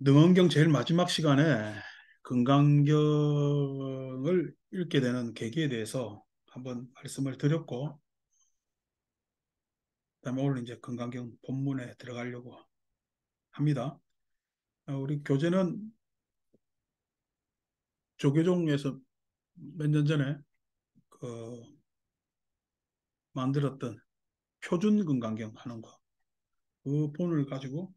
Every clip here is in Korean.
능언경 제일 마지막 시간에 금강경을 읽게 되는 계기에 대해서 한번 말씀을 드렸고, 그다음에 오늘 이제 금강경 본문에 들어가려고 합니다. 우리 교재는 조계종에서 몇 년 전에 그 만들었던 표준 금강경 하는 거, 그 본을 가지고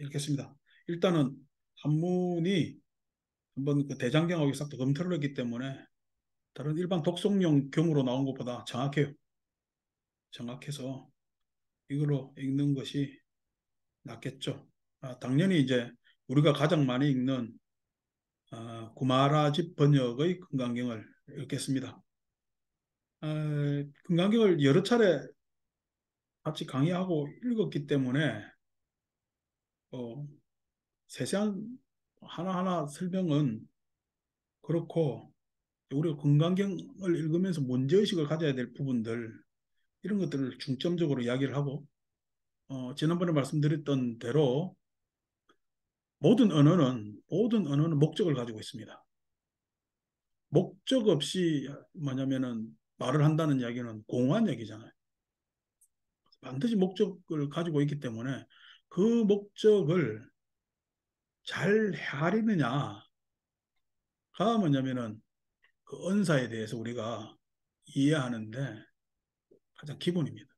읽겠습니다. 일단은 한문이 한번 그 대장경하고 싹 검토를 했기 때문에 다른 일반 독송용 경으로 나온 것보다 정확해요. 정확해서 이걸로 읽는 것이 낫겠죠. 당연히 이제 우리가 가장 많이 읽는 구마라집 번역의 금강경을 읽겠습니다. 금강경을 여러 차례 같이 강의하고 읽었기 때문에 어, 세세한 하나하나 설명은 그렇고, 우리가 금강경을 읽으면서 문제의식을 가져야 될 부분들, 이런 것들을 중점적으로 이야기를 하고, 지난번에 말씀드렸던 대로 모든 언어는 목적을 가지고 있습니다. 목적 없이 뭐냐면은 말을 한다는 이야기는 공허한 얘기잖아요. 반드시 목적을 가지고 있기 때문에 그 목적을 잘 헤아리느냐가 뭐냐면은 그 언사에 대해서 우리가 이해하는데 가장 기본입니다.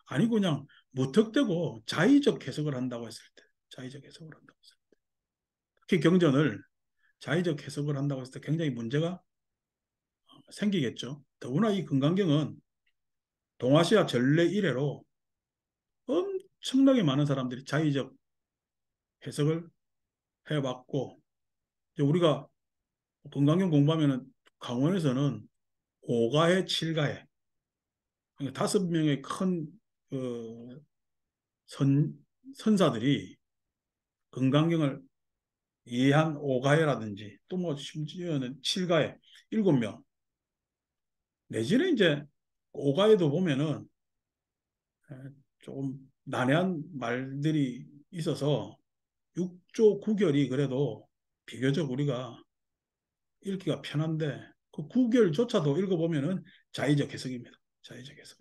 아니고 그냥 무턱대고 자의적 해석을 한다고 했을 때, 자의적 해석을 한다고 했을 때, 특히 경전을 자의적 해석을 한다고 했을 때 굉장히 문제가 생기겠죠. 더구나 이 금강경은 동아시아 전래 이래로 엄청나게 많은 사람들이 자의적 해석을 해왔고, 이제 우리가 금강경 공부하면은 강원에서는 5가해, 7가해, 그러니까 5명의 큰 그, 선, 선사들이 금강경을 이해한 5가해라든지 또 뭐 심지어는 7가해, 7명, 내지는 이제 5가해도 보면은 조금 난해한 말들이 있어서 6조 9결이 그래도 비교적 우리가 읽기가 편한데, 그 9결조차도 읽어보면은 자의적 해석입니다. 자의적 해석.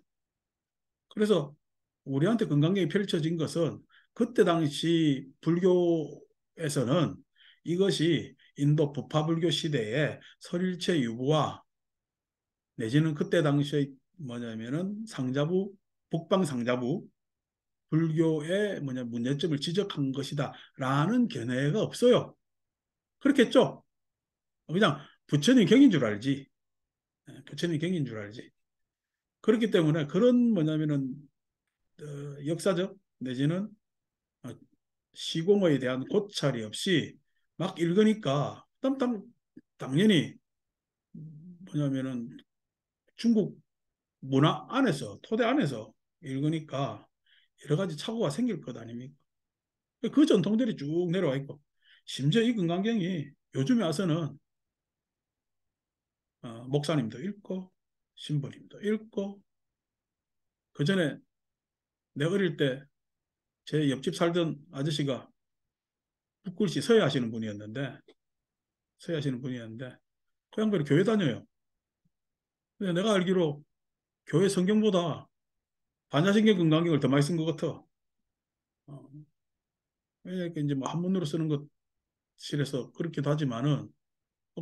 그래서 우리한테 건강경이 펼쳐진 것은 그때 당시 불교에서는 이것이 인도 부파불교 시대의 설일체 유부와 내지는 그때 당시의 뭐냐면은 상자부, 북방 상자부 불교의 뭐냐 문제점을 지적한 것이다라는 견해가 없어요. 그렇겠죠? 그냥 부처님 경인 줄 알지. 부처님 경인 줄 알지. 그렇기 때문에 그런 뭐냐면은 역사적 내지는 어, 시공에 대한 고찰이 없이 막 읽으니까 당연히 뭐냐면은 중국 문화 안에서 토대 안에서 읽으니까 여러 가지 착오가 생길 것 아닙니까? 그 전통들이 쭉 내려와 있고, 심지어 이 금강경이 요즘에 와서는 목사님도 읽고 신부님도 읽고, 그 전에 내 어릴 때 제 옆집 살던 아저씨가 북글씨 서예하시는 분이었는데 그 양반이 교회 다녀요. 근데 내가 알기로 교회 성경보다 반야신경 금강경을 더 많이 쓴 것 같아. 어, 왜냐니까 이제 뭐 한문으로 쓰는 것이라서 그렇기도 하지만은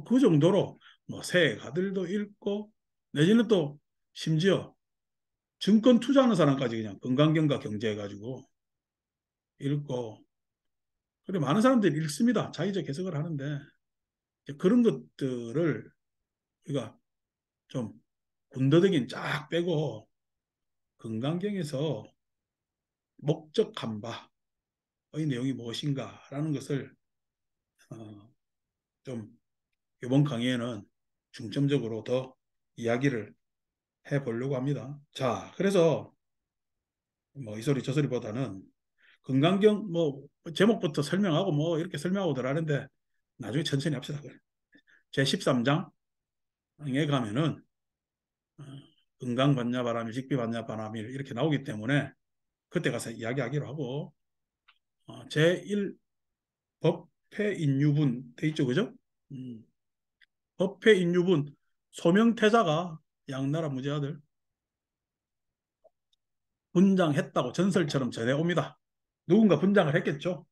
그 정도로 뭐 세가들도 읽고, 내지는 또 심지어 증권 투자하는 사람까지 그냥 금강경과 경제해가지고 읽고, 그래 많은 사람들이 읽습니다. 자의적 해석을 하는데 그런 것들을 우리가 좀 군더더기는 쫙 빼고 금강경에서 목적한 바의 내용이 무엇인가라는 것을 어, 좀 이번 강의에는 중점적으로 더 이야기를 해보려고 합니다. 자, 그래서 뭐 이 소리 저 소리보다는 금강경 뭐 제목부터 설명하고 뭐 이렇게 설명하고 들어가는데 나중에 천천히 합시다. 제13장에 가면은 어, 금강반야바라밀 직비반야바라밀 이렇게 나오기 때문에 그때 가서 이야기하기로 하고, 제1 법회 인유분 돼 있죠, 그죠? 음, 법회 인유분 소명태자가 양나라 무제아들 분장했다고 전설처럼 전해옵니다. 누군가 분장을 했겠죠.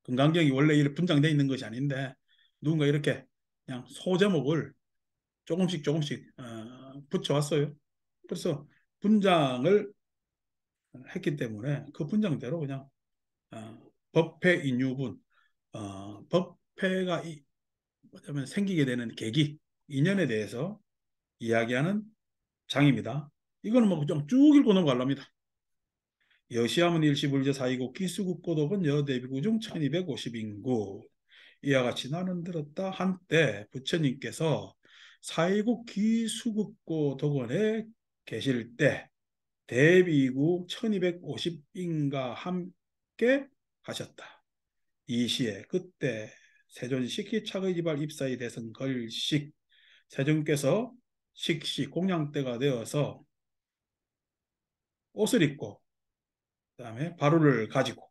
금강경이 원래 이렇게 분장되어 있는 것이 아닌데 누군가 이렇게 그냥 소제목을 조금씩 조금씩 붙여왔어요. 그래서 분장을 했기 때문에 그 분장대로 그냥 법회 인유분, 법회가 뭐냐면 생기게 되는 계기, 인연에 대해서 이야기하는 장입니다. 이거는 뭐 좀 쭉 읽고 넘어가랍니다. 여시함은 일시불제 사이고 기수국고독은 여대비구중 1250인구. 이와 같이 나는 들었다 한때 부처님께서 사이국 기수국고 덕원에 계실 때 대비구 1250인가 함께 하셨다. 이 시에 그때 세존 식희차의지발 입사의 대선 걸식 세존께서 식시 공양 때가 되어서 옷을 입고 그다음에 바루를 가지고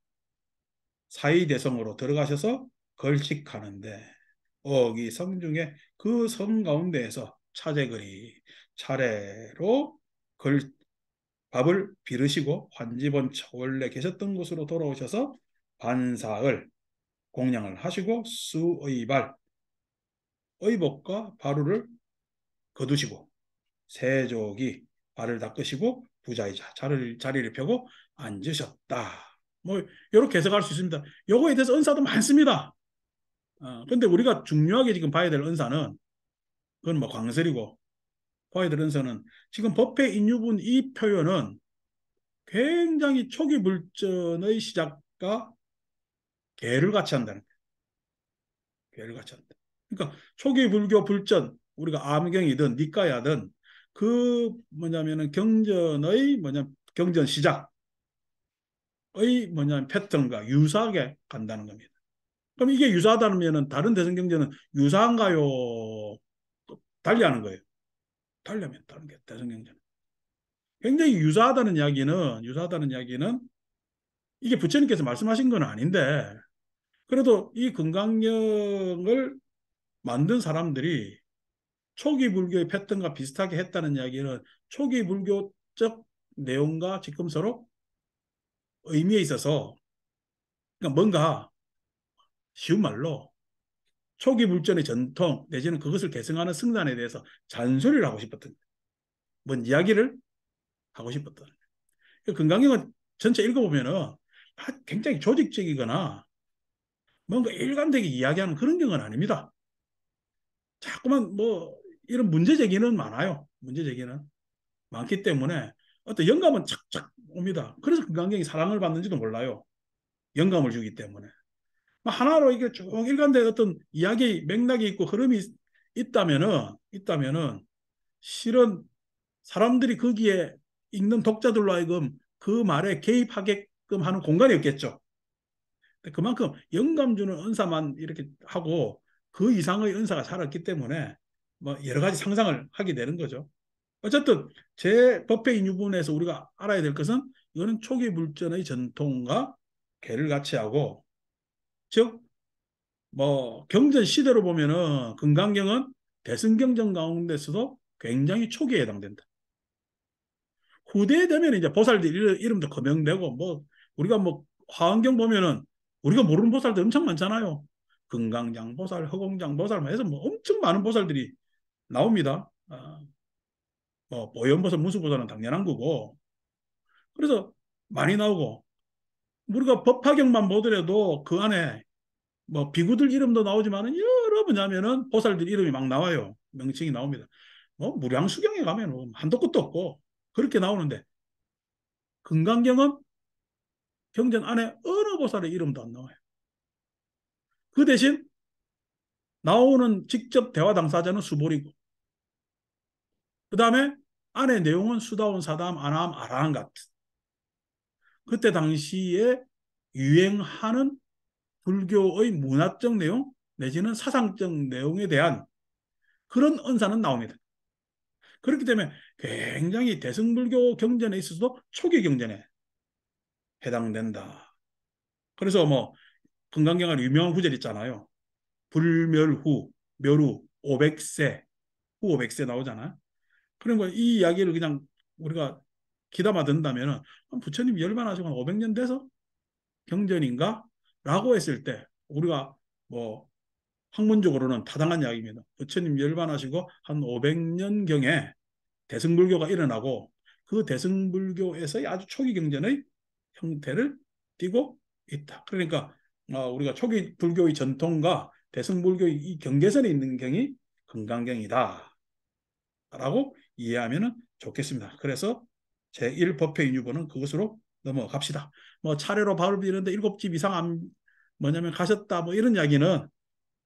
사의대성으로 들어가셔서 걸식하는데 어기 성중에 그 성 가운데에서 차제거리 차례로 걸 밥을 비르시고 환지번처 원래 계셨던 곳으로 돌아오셔서 반사을 공양을 하시고 수의발 의복과 바루를 거두시고 세족이 발을 닦으시고 부자이자 자리를 펴고 앉으셨다. 뭐 이렇게 해석할 수 있습니다. 요거에 대해서 은사도 많습니다. 근데 우리가 중요하게 지금 봐야 될 은사는 그건 뭐 광설이고 봐야 될 은사는 지금 법회 인유분 이 표현은 굉장히 초기 불전의 시작과 계를 같이 한다는 거예요. 계를 같이 한다. 그러니까 초기 불교 불전 우리가 암경이든 니까야든 그 뭐냐면은 경전의 뭐냐 경전 시작의 뭐냐면 패턴과 유사하게 간다는 겁니다. 그럼 이게 유사하다면은 다른 대승 경전은 유사한가요? 달리하는 거예요. 달리하면 다른 게 대승 경전. 굉장히 유사하다는 이야기는 이게 부처님께서 말씀하신 건 아닌데 그래도 이 금강경을 만든 사람들이 초기 불교의 패턴과 비슷하게 했다는 이야기는 초기 불교적 내용과 지금 서로 의미에 있어서 그러니까 뭔가 쉬운 말로 초기 불전의 전통 내지는 그것을 계승하는 승단에 대해서 잔소리를 하고 싶었던 뭔 이야기를 하고 싶었던 금강경은 전체 읽어보면은 굉장히 조직적이거나 뭔가 일관되게 이야기하는 그런 경우는 아닙니다. 자꾸만 뭐 이런 문제 제기는 많아요. 문제 제기는 많기 때문에 어떤 영감은 착착 옵니다. 그래서 금강경이 사랑을 받는지도 몰라요. 영감을 주기 때문에. 하나로 이게 쭉 일관된 어떤 이야기 맥락이 있고 흐름이 있다면은 실은 사람들이 거기에 읽는 독자들로 하여금 그 말에 개입하게끔 하는 공간이 없겠죠. 그만큼 영감 주는 은사만 이렇게 하고 그 이상의 은사가 살았기 때문에 뭐 여러 가지 상상을 하게 되는 거죠. 어쨌든 제 법회인 유분에서 우리가 알아야 될 것은 이거는 초기 불전의 전통과 개를 같이 하고 즉 뭐 경전 시대로 보면은 금강경은 대승경전 가운데서도 굉장히 초기에 해당된다. 후대에 되면 이제 보살들 이름도 거명되고 뭐 우리가 뭐 화엄경 보면은 우리가 모르는 보살들 엄청 많잖아요. 금강장 보살, 허공장 보살 뭐 해서 뭐 엄청 많은 보살들이 나옵니다. 뭐 보현보살, 무수보살은 당연한 거고. 그래서 많이 나오고 우리가 법화경만 보더라도 그 안에 뭐 비구들 이름도 나오지만은 여러 분야면은 보살들 이름이 막 나와요. 명칭이 나옵니다. 뭐 무량수경에 가면 한도 끝도 없고 그렇게 나오는데 금강경은 경전 안에 어느 보살의 이름도 안 나와요. 그 대신 나오는 직접 대화 당사자는 수보리고 그 다음에 안에 내용은 수다원, 사담, 아람, 아라한 같은 그때 당시에 유행하는 불교의 문화적 내용 내지는 사상적 내용에 대한 그런 언사는 나옵니다. 그렇기 때문에 굉장히 대승불교 경전에 있어서도 초기 경전에 해당된다. 그래서 뭐 금강경안에 유명한 구절 있잖아요. 불멸후, 멸후, 오백세, 후 오백세 나오잖아요. 그런 거 이 이야기를 그냥 우리가 귀담아 듣는다면 부처님 열반하시고 한 500년 돼서 경전인가? 라고 했을 때 우리가 뭐 학문적으로는 타당한 이야기입니다. 부처님 열반하시고 한 500년경에 대승불교가 일어나고 그 대승불교에서의 아주 초기 경전의 형태를 띠고 있다. 그러니까 우리가 초기 불교의 전통과 대승불교의 이 경계선에 있는 경이 금강경이다. 라고 이해하면 좋겠습니다. 그래서 제1법회 인유본은 그것으로 넘어갑시다. 뭐 차례로 밥을 비는데 7집 이상 안 뭐냐면 가셨다 뭐 이런 이야기는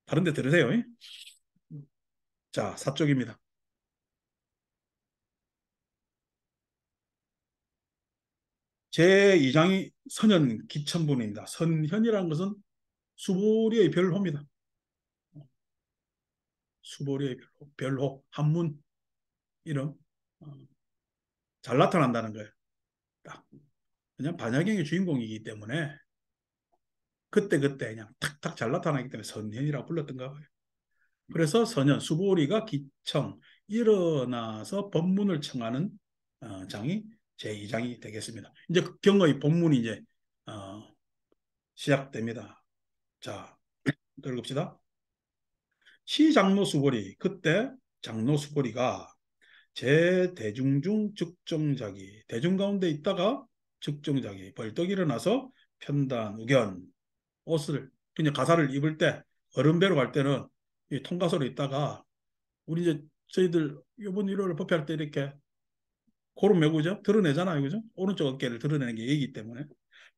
다른 데 들으세요. 자, 사쪽입니다. 제2장이 선현 기천분입니다. 선현이라는 것은 수보리의 별호입니다. 수보리의 별호, 별호, 한문 이름 잘 나타난다는 거예요. 딱. 그냥 반야경의 주인공이기 때문에 그때그때 그냥 탁탁 잘 나타나기 때문에 선현이라고 불렀던가 봐요. 그래서 선현, 수보리가 기청, 일어나서 법문을 청하는 장이 제2장이 되겠습니다. 이제 그 경의 본문이 이제 어, 시작됩니다. 자, 읽읍시다. 시장로 수보리, 그때 장로 수보리가 제 대중 중 즉종자기, 대중 가운데 있다가 즉종자기, 벌떡 일어나서 편단, 우견, 옷을, 그냥 가사를 입을 때, 어른배로 갈 때는 이 통가서로 있다가 우리 이제 저희들 이번 일요일 법회할 때 이렇게 고름 메고 그죠? 드러내잖아요, 그죠? 오른쪽 어깨를 드러내는 게 예의이기 때문에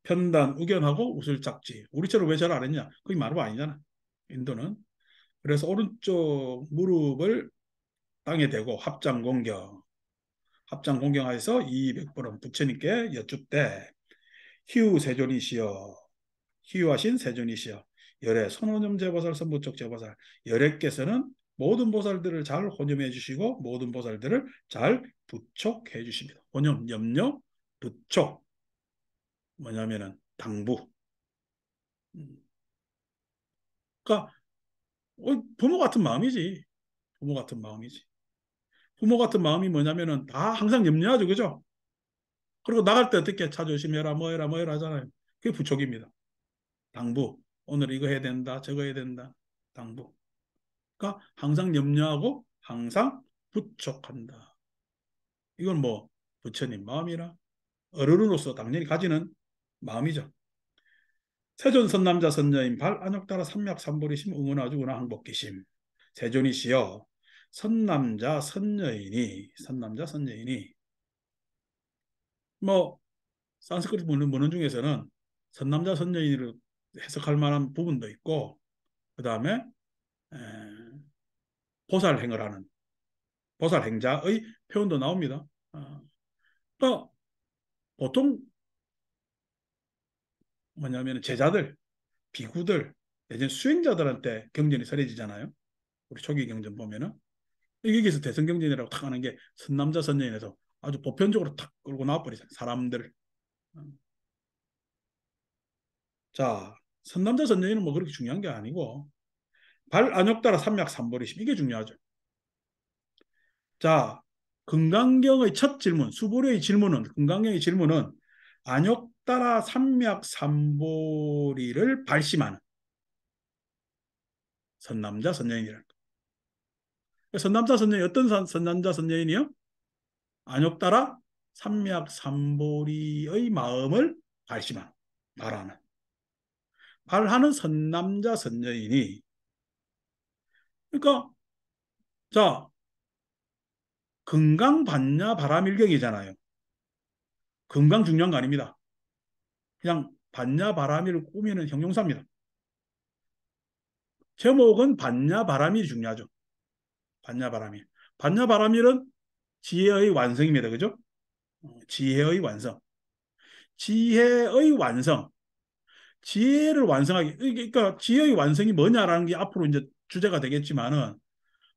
편단, 우견하고 웃을 짝지. 우리처럼 왜 잘 안 했냐? 그게 말로 아니잖아. 인도는. 그래서 오른쪽 무릎을 땅에 대고 합장 공경하여서 200번은 부처님께 여쭙되 희우 세존이시여, 희유하신 세존이시여, 열애 선원념 제보살 선부적 제보살, 열애께서는 모든 보살들을 잘 혼념해 주시고 모든 보살들을 잘 부촉해 주십니다. 혼념, 염려, 부촉 뭐냐면은 당부. 그러니까 부모 같은 마음이지. 부모 같은 마음이지. 부모 같은 마음이 뭐냐면은 다 항상 염려하죠, 그죠? 그리고 나갈 때 어떻게 차 조심해라, 뭐 해라, 뭐 해라 하잖아요. 그게 부촉입니다. 당부. 오늘 이거 해야 된다, 저거 해야 된다. 당부. 그러니까 항상 염려하고 항상 부촉한다. 이건 뭐 부처님 마음이라 어른으로서 당연히 가지는 마음이죠. 세존 선남자 선녀인 발 안욕따라 삼맥삼보리심 응원아주구나 항복기심. 세존이시여 선남자 선녀인이 뭐 산스크리트 문헌 중에서는 선남자 선녀인으로 해석할 만한 부분도 있고 그 다음에 보살행을 하는 보살행자의 표현도 나옵니다. 또 보통 뭐냐면 제자들, 비구들, 예전 수행자들한테 경전이 설해지잖아요. 우리 초기 경전 보면은 여기서 대성경전이라고 탁 하는 게 선남자 선녀인에서 아주 보편적으로 탁 끌고 나와버리잖아요. 사람들. 자, 선남자 선녀인은 뭐 그렇게 중요한 게 아니고 발 안욕따라 삼맥삼보리심 이게 중요하죠. 자, 금강경의 첫 질문, 수보리의 질문은 금강경의 질문은 안욕따라 삼맥삼보리를 발심하는 선남자 선녀인이라는 거. 선남자 선녀인 어떤 선남자 선녀인이요? 안욕따라 삼맥삼보리의 마음을 발심하는 말하는 발하는 선남자 선녀인이 그러니까 자 건강 반야 바람일경이잖아요. 건강 중요한 거 아닙니다. 그냥 반야 바람이를 꾸미는 형용사입니다. 제목은 반야 바람이 중요하죠. 반야 바람이. 반야 바람일은 지혜의 완성입니다. 그죠? 지혜의 완성. 지혜의 완성. 지혜를 완성하기. 그러니까 지혜의 완성이 뭐냐라는 게 앞으로 이제 주제가 되겠지만은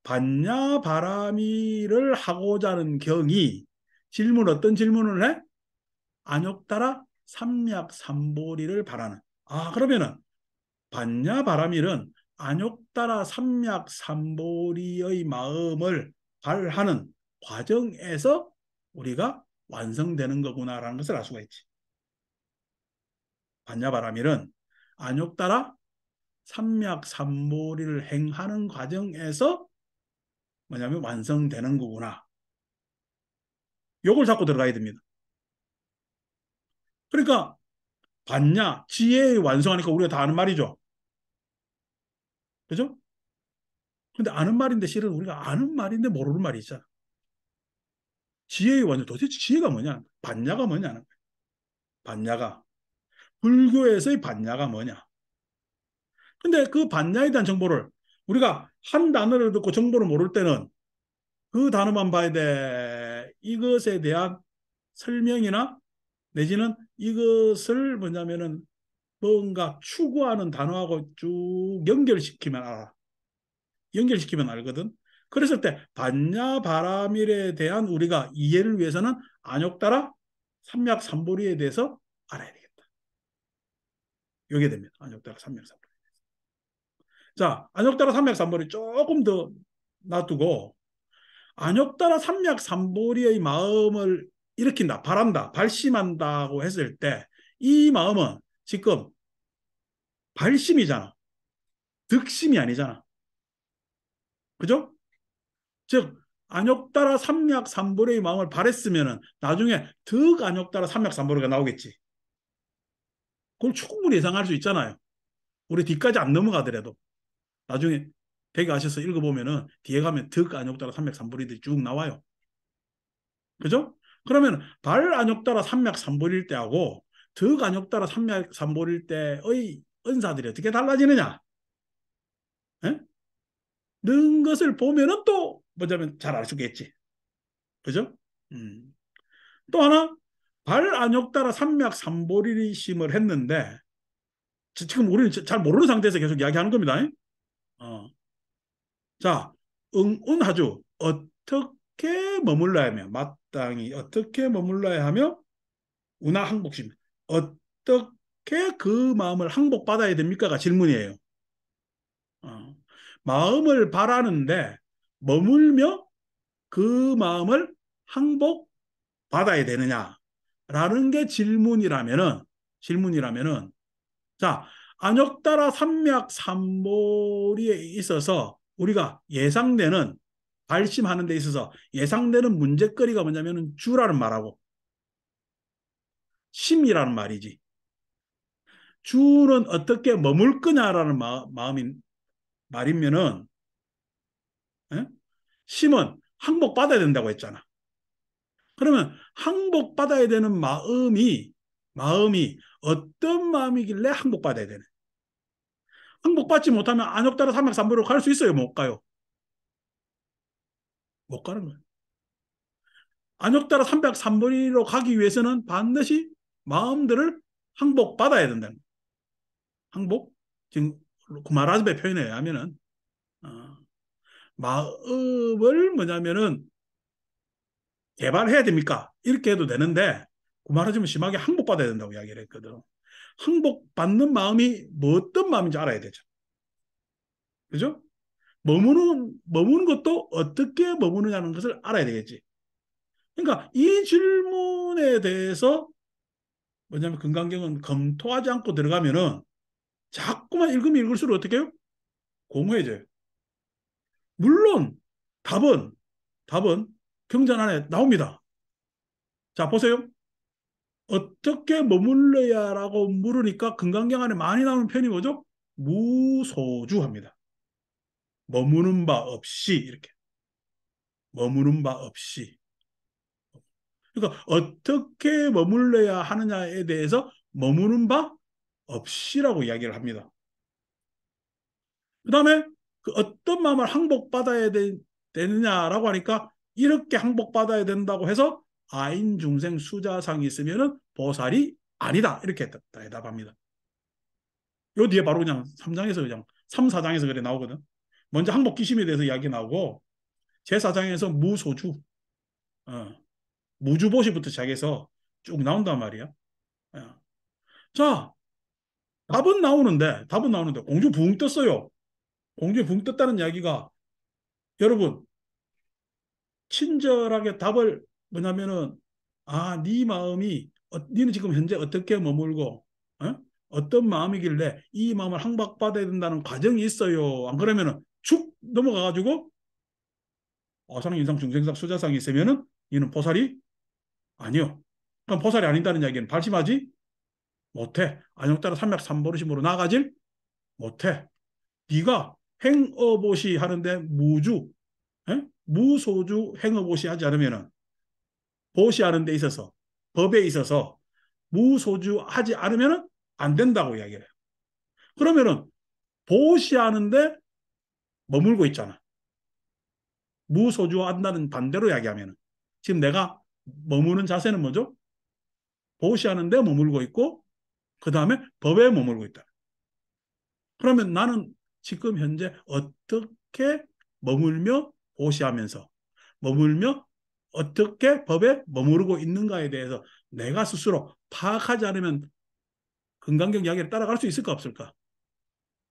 반야 바람이를 하고자 하는 경이 어떤 질문을 해? 안욕따라 삼맥삼보리를 바라는. 그러면은 반야바라밀은 안욕따라 삼약삼보리의 마음을 발하는 과정에서 우리가 완성되는 거구나라는 것을 알 수가 있지. 반야바라밀은 안욕따라 삼약삼보리를 행하는 과정에서 뭐냐면 완성되는 거구나. 요걸 잡고 들어가야 됩니다. 그러니까 반야, 지혜의 완성하니까 우리가 다 아는 말이죠. 그죠? 근데 아는 말인데 실은 우리가 아는 말인데 모르는 말이 있잖아. 지혜의 완성, 도대체 지혜가 뭐냐? 반야가 뭐냐는 거야. 반야가. 불교에서의 반야가 뭐냐? 근데 그 반야에 대한 정보를 우리가 한 단어를 듣고 정보를 모를 때는 그 단어만 봐야 돼. 이것에 대한 설명이나 내지는 이것을 뭐냐면은 뭔가 추구하는 단어하고 쭉 연결시키면 알아. 연결시키면 알거든. 그랬을 때 반야바라밀에 대한 우리가 이해를 위해서는 안욕따라 삼약삼보리에 대해서 알아야 되겠다. 이게 됩니다. 안욕따라 삼약삼보리. 자, 안욕따라 삼약삼보리 조금 더 놔두고 안욕따라 삼약삼보리의 마음을 일으킨다, 바란다, 발심한다고 했을 때 이 마음은 지금 발심이잖아. 득심이 아니잖아. 그죠? 즉 안욕따라 삼약삼보리의 마음을 발했으면은 나중에 득 안욕따라 삼약삼보리가 나오겠지. 그걸 충분히 예상할 수 있잖아요. 우리 뒤까지 안 넘어가더라도 나중에 대개 아셔서 읽어보면은 뒤에 가면 득 안욕따라 삼약삼보리들이 쭉 나와요. 그죠? 그러면 발 안욕따라 삼약삼보리일 때하고 득 안욕따라 삼약삼보리일 때의 은사들이 어떻게 달라지느냐? 예? 는 것을 보면은 또 뭐냐면 잘 알 수 있겠지. 그죠? 또 하나 발 안욕따라 삼약삼보리심을 했는데 지금 우리는 잘 모르는 상태에서 계속 이야기하는 겁니다. 어. 자, 응운하주 어떻게 머물러야 하며 마땅히 어떻게 머물러야 하며 운하 항복심 어떻게 그 마음을 항복받아야 됩니까가 질문이에요. 어. 마음을 바라는데 머물며 그 마음을 항복받아야 되느냐라는 게 질문이라면은 자, 안욕따라 삼맥삼보리에 있어서 우리가 예상되는 발심하는 데 있어서 예상되는 문제거리가 뭐냐면은 주라는 말하고 심이라는 말이지. 주는 어떻게 머물 거냐라는 마음인 말이면은 에? 심은 항복받아야 된다고 했잖아. 그러면 항복받아야 되는 마음이 어떤 마음이길래 항복받아야 되네. 항복받지 못하면 안욕따라 삼맥삼보로 갈 수 있어요? 못 가요? 못 가는 거예요. 안욕따라 삼백삼보리로 가기 위해서는 반드시 마음들을 항복받아야 된다는 거예요. 항복? 지금 구마라즈베 표현에 의하면은 어, 마음을 뭐냐면은 개발해야 됩니까? 이렇게 해도 되는데 구마라즈면 심하게 항복받아야 된다고 이야기를 했거든. 항복받는 마음이 뭐 어떤 마음인지 알아야 되죠. 그죠? 머무는 것도 어떻게 머무느냐는 것을 알아야 되겠지. 그러니까 이 질문에 대해서 뭐냐면 금강경은 검토하지 않고 들어가면은 자꾸만 읽으면 읽을수록 어떻게 해요? 공허해져요. 물론 답은 답은 경전 안에 나옵니다. 자 보세요. 어떻게 머물러야라고 물으니까 금강경 안에 많이 나오는 편이 뭐죠? 무소주합니다. 머무는 바 없이 이렇게 머무는 바 없이. 그러니까 어떻게 머물러야 하느냐에 대해서 머무는 바 없이라고 이야기를 합니다. 그 다음에 그 어떤 마음을 항복받아야 되느냐라고 하니까 이렇게 항복받아야 된다고 해서 아인 중생 수자상이 있으면은 보살이 아니다 이렇게 대답합니다. 요 뒤에 바로 그냥 3장에서 그냥 3, 4장에서 그래 나오거든. 먼저 항복 기심에 대해서 이야기 나오고 제4장에서 무소주 어, 무주보시부터 시작해서 쭉 나온단 말이야. 어. 자 답은 나오는데 공중에 붕 떴어요. 공중에 붕 떴다는 이야기가 여러분 친절하게 답을 뭐냐면은 네 마음이 네는 지금 현재 어떻게 머물고 어? 어떤 마음이길래 이 마음을 항박받아야 된다는 과정이 있어요. 안 그러면은 축 넘어가가지고 어상, 인상, 중생상, 수자상이 있으면은 이는 보살이 아니요. 그럼 보살이 아닌다는 이야기는 발심하지 못해. 안욕따라 삼맥삼보르심으로 나가질 못해. 네가 행어보시 하는데 무소주 행어보시 하지 않으면은 보시하는 데 있어서 법에 있어서 무소주 하지 않으면 안 된다고 이야기를 해요. 그러면은 보시하는데 머물고 있잖아. 무소주 한다는 반대로 이야기하면 지금 내가 머무는 자세는 뭐죠? 보시하는데 머물고 있고 그 다음에 법에 머물고 있다. 그러면 나는 지금 현재 어떻게 머물며 보시하면서 머물며 어떻게 법에 머무르고 있는가에 대해서 내가 스스로 파악하지 않으면 금강경 이야기를 따라갈 수 있을까 없을까?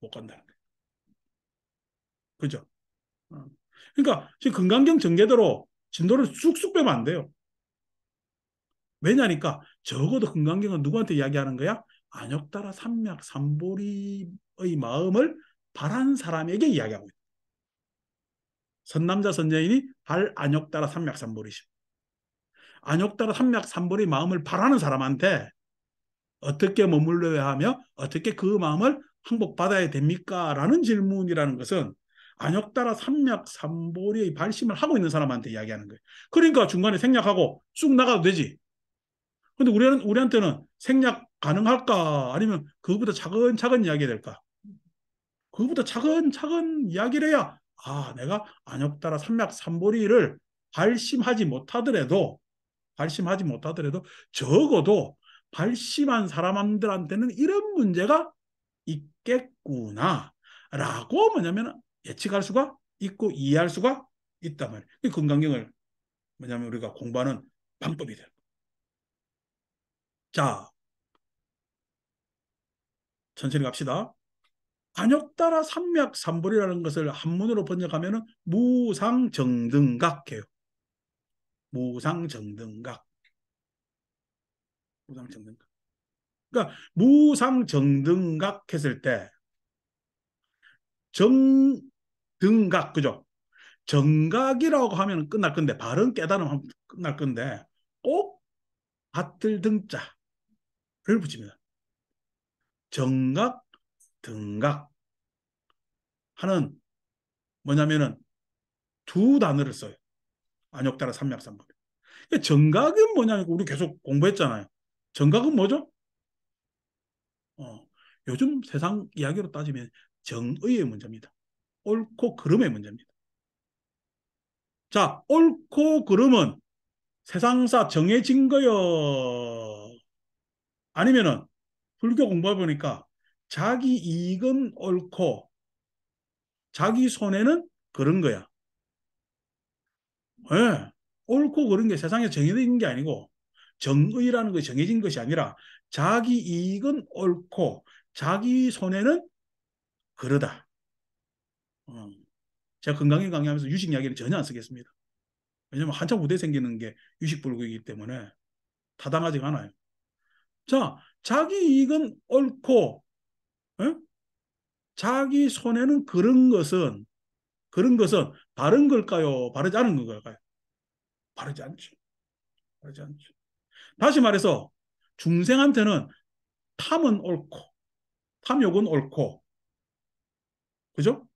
못 간다는 거예요. 그죠? 어. 그러니까 지금 금강경 전개대로 진도를 쑥쑥 빼면 안 돼요. 왜냐니까 적어도 금강경은 누구한테 이야기하는 거야? 안욕따라 삼맥 삼보리의 마음을 바란 사람에게 이야기하고 있다. 선남자 선녀인이 발 안욕따라 삼맥 삼보리심. 안욕따라 삼맥 삼보리 마음을 바라는 사람한테 어떻게 머물러야 하며 어떻게 그 마음을 항복받아야 됩니까? 라는 질문이라는 것은 안욕따라 삼맥 삼보리의 발심을 하고 있는 사람한테 이야기하는 거예요. 그러니까 중간에 생략하고 쑥 나가도 되지. 근데 우리한테는 생략 가능할까? 아니면 그거보다 차근차근 이야기해야 될까? 그거보다 차근차근 이야기를 해야 내가 안욕따라 삼맥 삼보리를 발심하지 못하더라도 적어도 발심한 사람들한테는 이런 문제가 있겠구나 라고 뭐냐면 예측할 수가 있고 이해할 수가 있단 말이에요. 금강경을 뭐냐면 우리가 공부하는 방법이 돼요. 자, 천천히 갑시다. 안욕따라 삼맥삼볼이라는 것을 한문으로 번역하면 무상정등각해요. 무상정등각. 무상정등각. 그러니까 무상정등각 했을 때 정등각 그죠? 정각이라고 하면 끝날 건데 바른 깨달음 끝날 건데 꼭 밭들 등자를 붙입니다. 정각, 등각 하는 뭐냐면은 두 단어를 써요. 안욕따라 삼맥삼볼. 정각은 뭐냐면 우리 계속 공부했잖아요. 정각은 뭐죠? 요즘 세상 이야기로 따지면 정의의 문제입니다. 옳고 그름의 문제입니다. 자, 옳고 그름은 세상사 정해진 거요. 아니면은 불교 공부해 보니까 자기 이익은 옳고 자기 손해는 그런 거야. 예. 옳고 그런 게 세상에 정해진 게 아니고 정의라는 것이 정해진 것이 아니라 자기 이익은 옳고 자기 손해는 그러다. 어. 제가 건강에 강의하면서 유식 이야기를 전혀 안 쓰겠습니다. 왜냐하면 한참 후대 생기는 게 유식불교이기 때문에 타당하지가 않아요. 자, 자기 이익은 옳고 예? 자기 손해는 그런 것은 바른 걸까요? 바르지 않은 걸까요? 바르지 않죠. 바르지 않죠. 다시 말해서 중생한테는 탐은 옳고 탐욕은 옳고 그죠?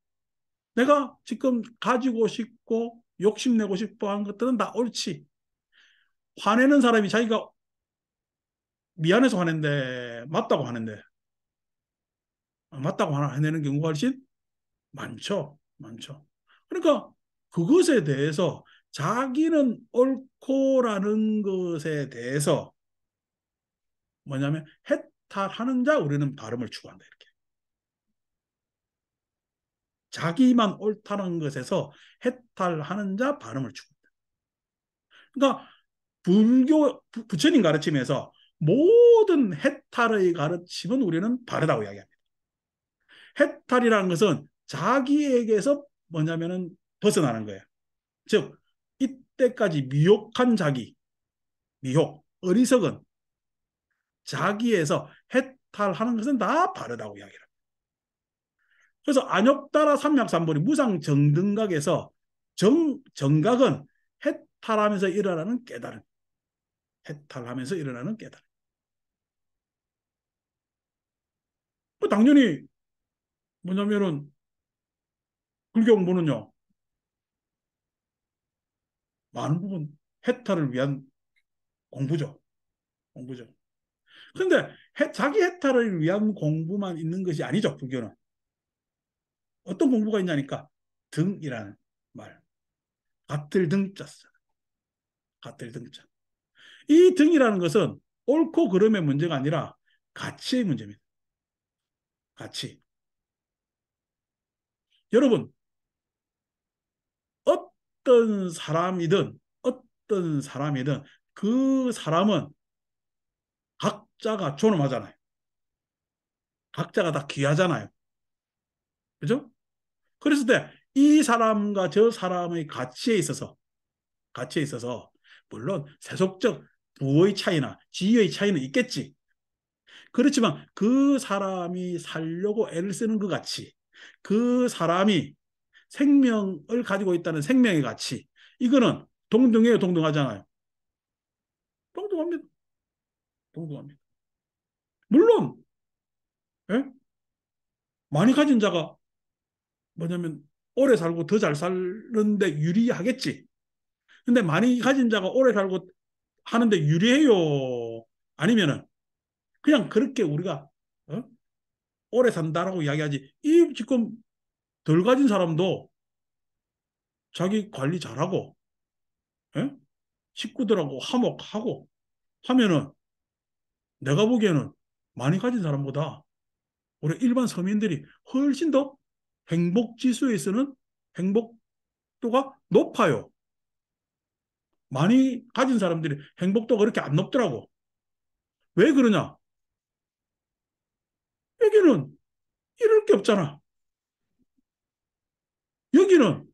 내가 지금 가지고 싶고 욕심내고 싶어 하는 것들은 다 옳지. 화내는 사람이 자기가 미안해서 화낸데 맞다고 화내는 경우가 훨씬 많죠. 많죠. 그러니까 그것에 대해서 자기는 옳고라는 것에 대해서 뭐냐면 해탈하는 자 우리는 발음을 추구한다 이렇게. 자기만 옳다는 것에서 해탈하는 자 발음을 추구한다. 그러니까 부처님 가르침에서 모든 해탈의 가르침은 우리는 바르다고 이야기합니다. 해탈이라는 것은 자기에게서 뭐냐면은 벗어나는 거예요. 즉, 이때까지 미혹한 자기, 미혹, 어리석은 자기에서 해탈하는 것은 다 바르다고 이야기합니다. 그래서 안욕따라 삼약삼본이 무상정등각에서 정각은 해탈하면서 일어나는 깨달음, 해탈하면서 일어나는 깨달음. 당연히 뭐냐면은 불교 공부는요, 많은 부분 해탈을 위한 공부죠. 공부죠. 그런데 자기 해탈을 위한 공부만 있는 것이 아니죠, 불교는. 어떤 공부가 있냐니까 등이라는 말. 같을 등자 써. 같을 등자. 이 등이라는 것은 옳고 그름의 문제가 아니라 가치의 문제입니다. 가치. 여러분, 어떤 사람이든 그 사람은 각자가 존엄하잖아요. 각자가 다 귀하잖아요. 그죠? 그랬을 때 이 사람과 저 사람의 가치에 있어서 물론 세속적 부의 차이나 지위의 차이는 있겠지. 그렇지만 그 사람이 살려고 애를 쓰는 그 가치, 그 사람이 생명을 가지고 있다는 생명의 가치, 이거는 동등해요, 동등하잖아요. 동등합니다. 동등합니다. 물론 예? 많이 가진 자가 뭐냐면 오래 살고 더 잘 사는데 유리하겠지. 근데 많이 가진 자가 오래 살고 하는데 유리해요? 아니면은 그냥 그렇게 우리가 어? 오래 산다라고 이야기하지. 이 지금 덜 가진 사람도 자기 관리 잘하고 예? 식구들하고 화목하고 하면은 내가 보기에는 많이 가진 사람보다 우리 일반 서민들이 훨씬 더 행복 지수에서는 행복도가 높아요. 많이 가진 사람들이 행복도가 그렇게 안 높더라고. 왜 그러냐? 여기는 잃을 게 없잖아. 여기는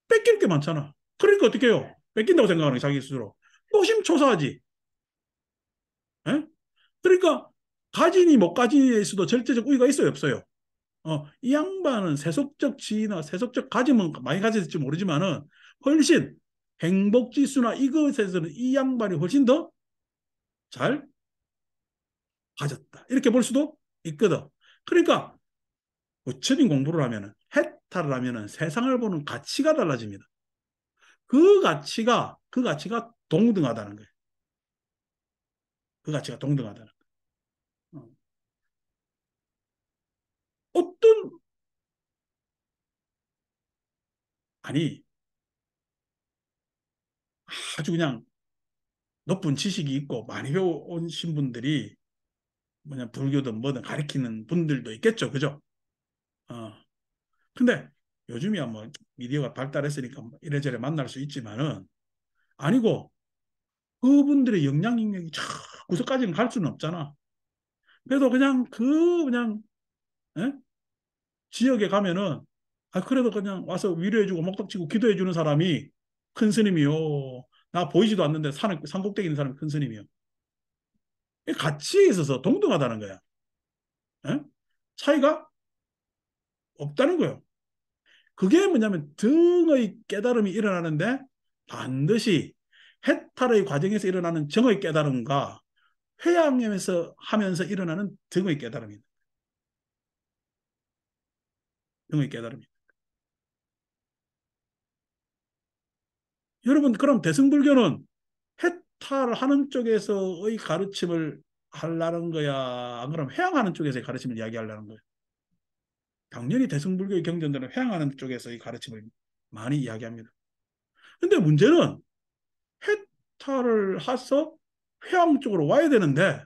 뺏길 게 많잖아. 그러니까 어떻게 해요? 뺏긴다고 생각하는 게 자기 스스로. 노심초사하지. 에? 그러니까 가진이 못 가진에 있어도 절대적 우위가 있어요, 없어요? 이 양반은 세속적 지위나 세속적 가짐은 많이 가졌을지 모르지만은 훨씬 행복 지수나 이것에서는 이 양반이 훨씬 더 잘 가졌다. 이렇게 볼 수도 있거든. 그러니까 부처님 공부를 하면은 해탈을 하면은 세상을 보는 가치가 달라집니다. 그 가치가 동등하다는 거예요. 그 가치가 동등하다는 거예요. 어떤 아니 아주 그냥 높은 지식이 있고 많이 배워오신 분들이 뭐냐 불교든 뭐든 가르치는 분들도 있겠죠, 그죠? 어. 근데 요즘이야 뭐 미디어가 발달했으니까 뭐 이래저래 만날 수 있지만은 아니고 그분들의 영향력이 저 구석까지는 갈 수는 없잖아. 그래도 그냥 예? 지역에 가면은 그래도 그냥 와서 위로해주고 목닥치고 기도해주는 사람이 큰 스님이요. 나 보이지도 않는데 산 꼭대기 있는 사람이 큰 스님이요. 이 가치에 있어서 동등하다는 거야. 예? 차이가 없다는 거예요. 그게 뭐냐면 등의 깨달음이 일어나는데 반드시 해탈의 과정에서 일어나는 정의 깨달음과 회양에서 하면서 일어나는 등의 깨달음입니다. 등의 깨달음입니다. 여러분 그럼 대승불교는 해탈하는 쪽에서의 가르침을 하려는 거야? 안 그럼 회양하는 쪽에서의 가르침을 이야기하려는 거야? 당연히 대승불교의 경전들은 회양하는 쪽에서의 가르침을 많이 이야기합니다. 근데 문제는 해탈을 해서 회양 쪽으로 와야 되는데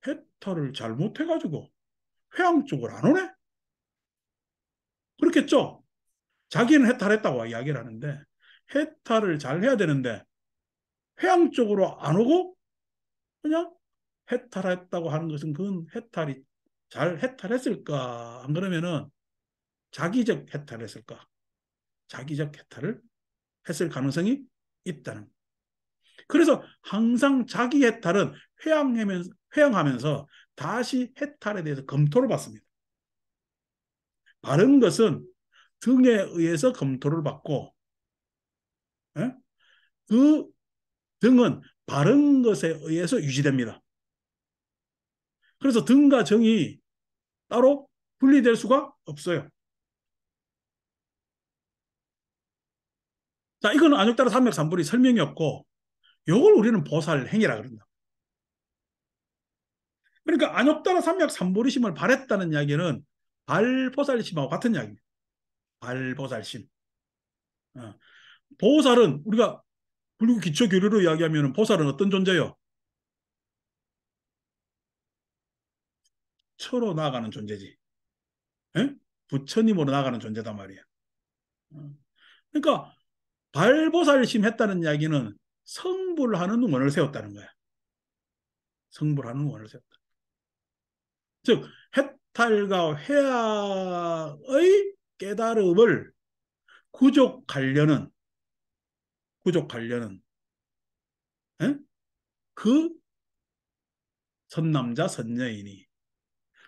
해탈을 잘못해가지고 회양 쪽으로 안 오네? 그렇겠죠? 자기는 해탈했다고 이야기를 하는데 해탈을 잘 해야 되는데 회양 쪽으로 안 오고 그냥 해탈했다고 하는 것은 그건 해탈이 잘 해탈했을까? 안 그러면은 자기적 해탈을 했을까? 자기적 해탈을 했을 가능성이 있다는. 그래서 항상 자기 해탈은 회양하면서 다시 해탈에 대해서 검토를 받습니다. 바른 것은 등에 의해서 검토를 받고, 예? 그 등은 바른 것에 의해서 유지됩니다. 그래서 등과 정이 따로 분리될 수가 없어요. 자, 이거는 안욕따라 삼맥삼불이 설명이 없고, 이걸 우리는 보살행위라 그런다. 그러니까 안욕따라 삼맥삼불이심을 발했다는 이야기는 발보살심하고 같은 이야기입니다. 발보살심. 어. 보살은 우리가 불교 기초 교류로 이야기하면 보살은 어떤 존재요? 처로 나아가는 존재지. 에? 부처님으로 나아가는 존재단 말이야. 어. 그러니까 발보살심 했다는 이야기는 성불하는 원을 세웠다는 거야. 성불하는 원을 세웠다. 즉 해탈과 회화의 깨달음을 구족하려는 에? 그 선남자 선녀이니.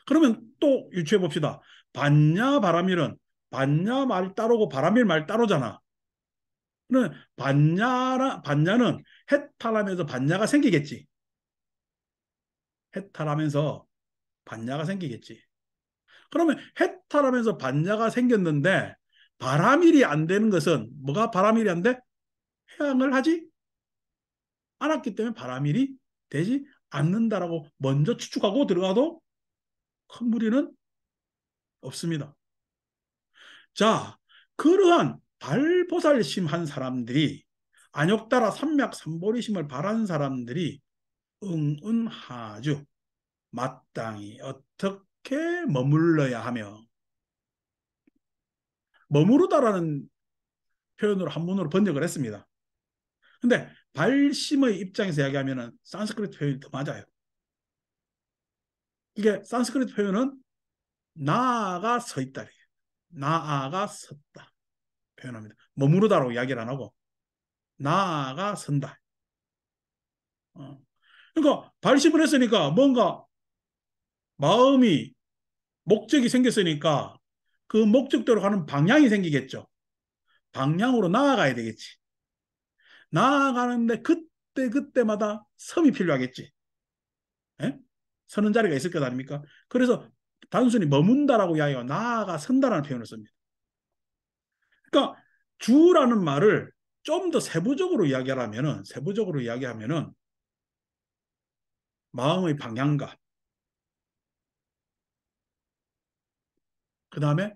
그러면 또 유추해 봅시다. 반야 바라밀은 반야 말 따로고 바라밀 말 따로잖아. 그러면 반야는 해탈하면서 반야가 생기겠지. 해탈하면서 반야가 생기겠지. 그러면 해탈하면서 반야가 생겼는데 바라밀이 안 되는 것은 뭐가 바라밀이 안 돼? 해양을 하지 않았기 때문에 바라밀이 되지 않는다라고 먼저 추측하고 들어가도 큰 무리는 없습니다. 자, 그러한 발보살심한 사람들이 안욕따라 삼맥삼보리심을 바란 사람들이 응은하주 마땅히 어떻게 머물러야 하며 머무르다라는 표현으로 한문으로 번역을 했습니다. 근데 발심의 입장에서 이야기하면 산스크리트 표현이 더 맞아요. 이게 산스크리트 표현은 나아가 서 있다. 나아가 섰다. 표현합니다. 머무르다라고 이야기를 안 하고 나아가 선다. 어. 그러니까 발심을 했으니까 뭔가 마음이 목적이 생겼으니까 그 목적대로 가는 방향이 생기겠죠. 방향으로 나아가야 되겠지. 나아가는데 그때마다 섬이 필요하겠지. 예? 서는 자리가 있을 것 아닙니까? 그래서 단순히 머문다라고 이야기하고 나아가 선다라는 표현을 씁니다. 그러니까 주라는 말을 좀 더 세부적으로 이야기하면은 마음의 방향과 그 다음에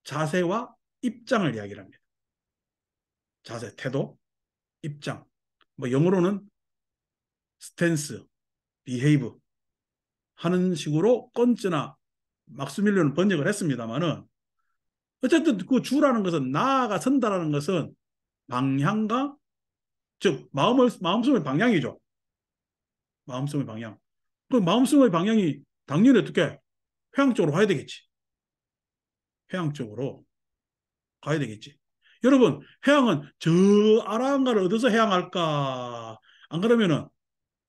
자세와 입장을 이야기를 합니다. 자세, 태도, 입장. 뭐 영어로는 스탠스, 비헤이브 하는 식으로 건츠나 막스밀리언은 번역을 했습니다만은 어쨌든 그 주라는 것은 나아가 선다라는 것은 방향과 즉 마음속의 방향이죠. 마음속의 방향. 그 마음속의 방향이 당연히 어떻게 회양 쪽으로 가야 되겠지. 회양 쪽으로 가야 되겠지. 여러분, 해양은 저 아라한가를 얻어서 해양할까? 안 그러면은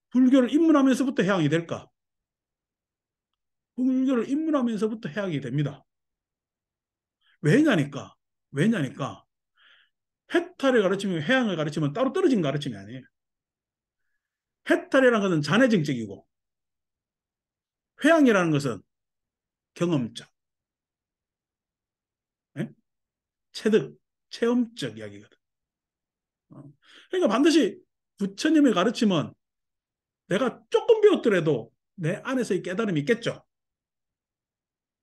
불교를 입문하면서부터 해양이 될까? 불교를 입문하면서부터 해양이 됩니다. 왜냐니까? 왜냐니까? 해탈을 가르치면 해양을 가르치면 따로 떨어진 가르침이 아니에요. 해탈이라는 것은 잔해증적이고 회양이라는 것은 경험적, 예? 체득, 체험적 이야기거든. 그러니까 반드시 부처님의 가르침은 내가 조금 배웠더라도 내 안에서의 깨달음이 있겠죠.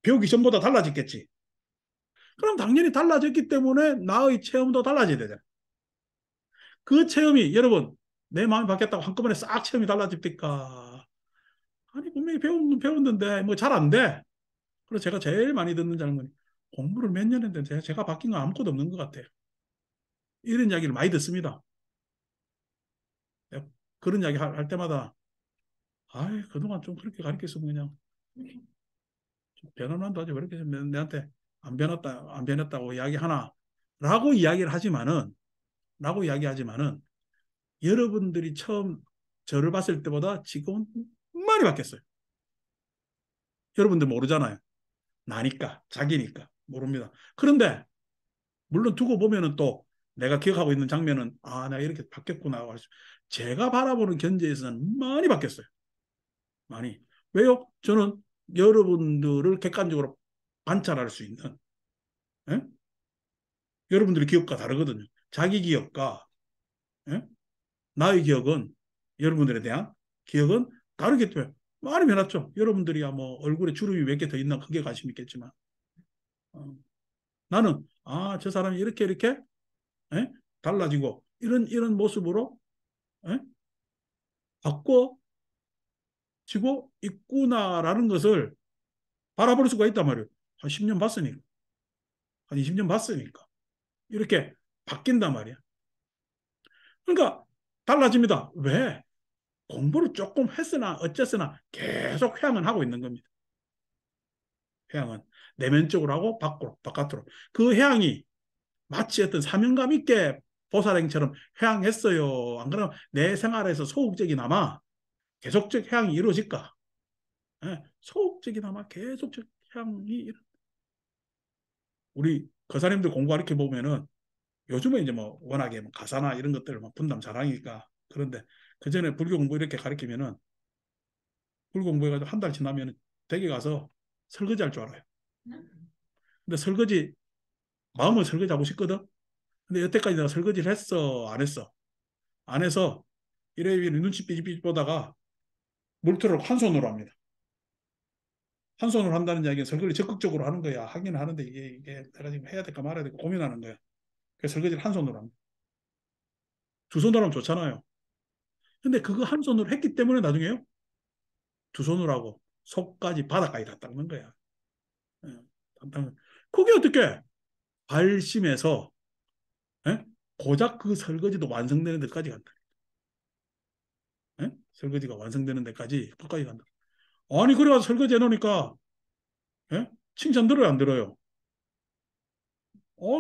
배우기 전보다 달라졌겠지. 그럼 당연히 달라졌기 때문에 나의 체험도 달라져야 되잖아요. 그 체험이 여러분 내 마음이 바뀌었다고 한꺼번에 싹 체험이 달라집니까? 아니 분명히 배웠는데 뭐 잘 안 돼. 그래서 제가 제일 많이 듣는 장면이 공부를 몇 년 했는데 제가 바뀐 건 아무것도 없는 것 같아요. 이런 이야기를 많이 듣습니다. 그런 이야기 할 때마다 아이, 그동안 좀 그렇게 가르쳤으면 그냥 변호난도 하지 왜 이렇게 내한테 안 변했다고 이야기하나? 라고 이야기하지만은 여러분들이 처음 저를 봤을 때보다 지금은 많이 바뀌었어요. 여러분들 모르잖아요. 나니까, 자기니까 모릅니다. 그런데 물론 두고 보면은 또 내가 기억하고 있는 장면은 아, 내가 이렇게 바뀌었구나. 제가 바라보는 견제에서는 많이 바뀌었어요. 많이. 왜요? 저는 여러분들을 객관적으로 관찰할 수 있는, 예? 여러분들의 기억과 다르거든요. 자기 기억과, 예? 나의 기억은, 여러분들에 대한 기억은 다르기 때문에 많이 변했죠. 여러분들이야 뭐 얼굴에 주름이 몇 개 더 있나 크게 관심 있겠지만, 어, 나는 아, 저 사람이 이렇게 예? 달라지고 이런 모습으로 예? 바꿔지고 있구나라는 것을 바라볼 수가 있단 말이에요. 한 10년 봤으니까, 한 20년 봤으니까 이렇게 바뀐단 말이야. 그러니까 달라집니다. 왜? 공부를 조금 했으나 어쨌으나 계속 회항은 하고 있는 겁니다. 회항은 내면적으로 하고 밖으로, 바깥으로. 그 회항이 마치 어떤 사명감 있게 보살행처럼 회항했어요. 안 그러면 내 생활에서 소극적이나마 계속적 회항이 이루어질까? 예, 소극적이나마 계속적 회항이 우리 거사님들 공부 가르쳐 보면은 요즘에 이제 뭐 워낙에 뭐 가사나 이런 것들을 막 분담 잘하니까 그런데 그 전에 불교 공부 이렇게 가르치면은 불교 공부해가지고 한 달 지나면 댁에 가서 설거지 할 줄 알아요. 근데 설거지 마음은 설거지 하고 싶거든. 근데 여태까지 내가 설거지를 했어, 안 했어? 안 해서 이래 눈치 삐집삐집 보다가 물틀을 한 손으로 합니다. 한 손으로 한다는 이야기는 설거지 적극적으로 하는 거야. 하긴 하는데 이게 내가 지금 해야 될까 말아야 될까 고민하는 거야. 그래서 설거지를 한 손으로 합니다. 두 손으로 하면 좋잖아요. 근데 그거 한 손으로 했기 때문에 나중에요. 두 손으로 하고 속까지 바닥까지 다 닦는 거야. 예, 그게 어떻게 발심해서 예? 고작 그 설거지도 완성되는 데까지 간다. 예? 설거지가 완성되는 데까지 끝까지 간다. 아니 그래가지고 설거지 해놓으니까 예? 칭찬 들어요 안 들어요?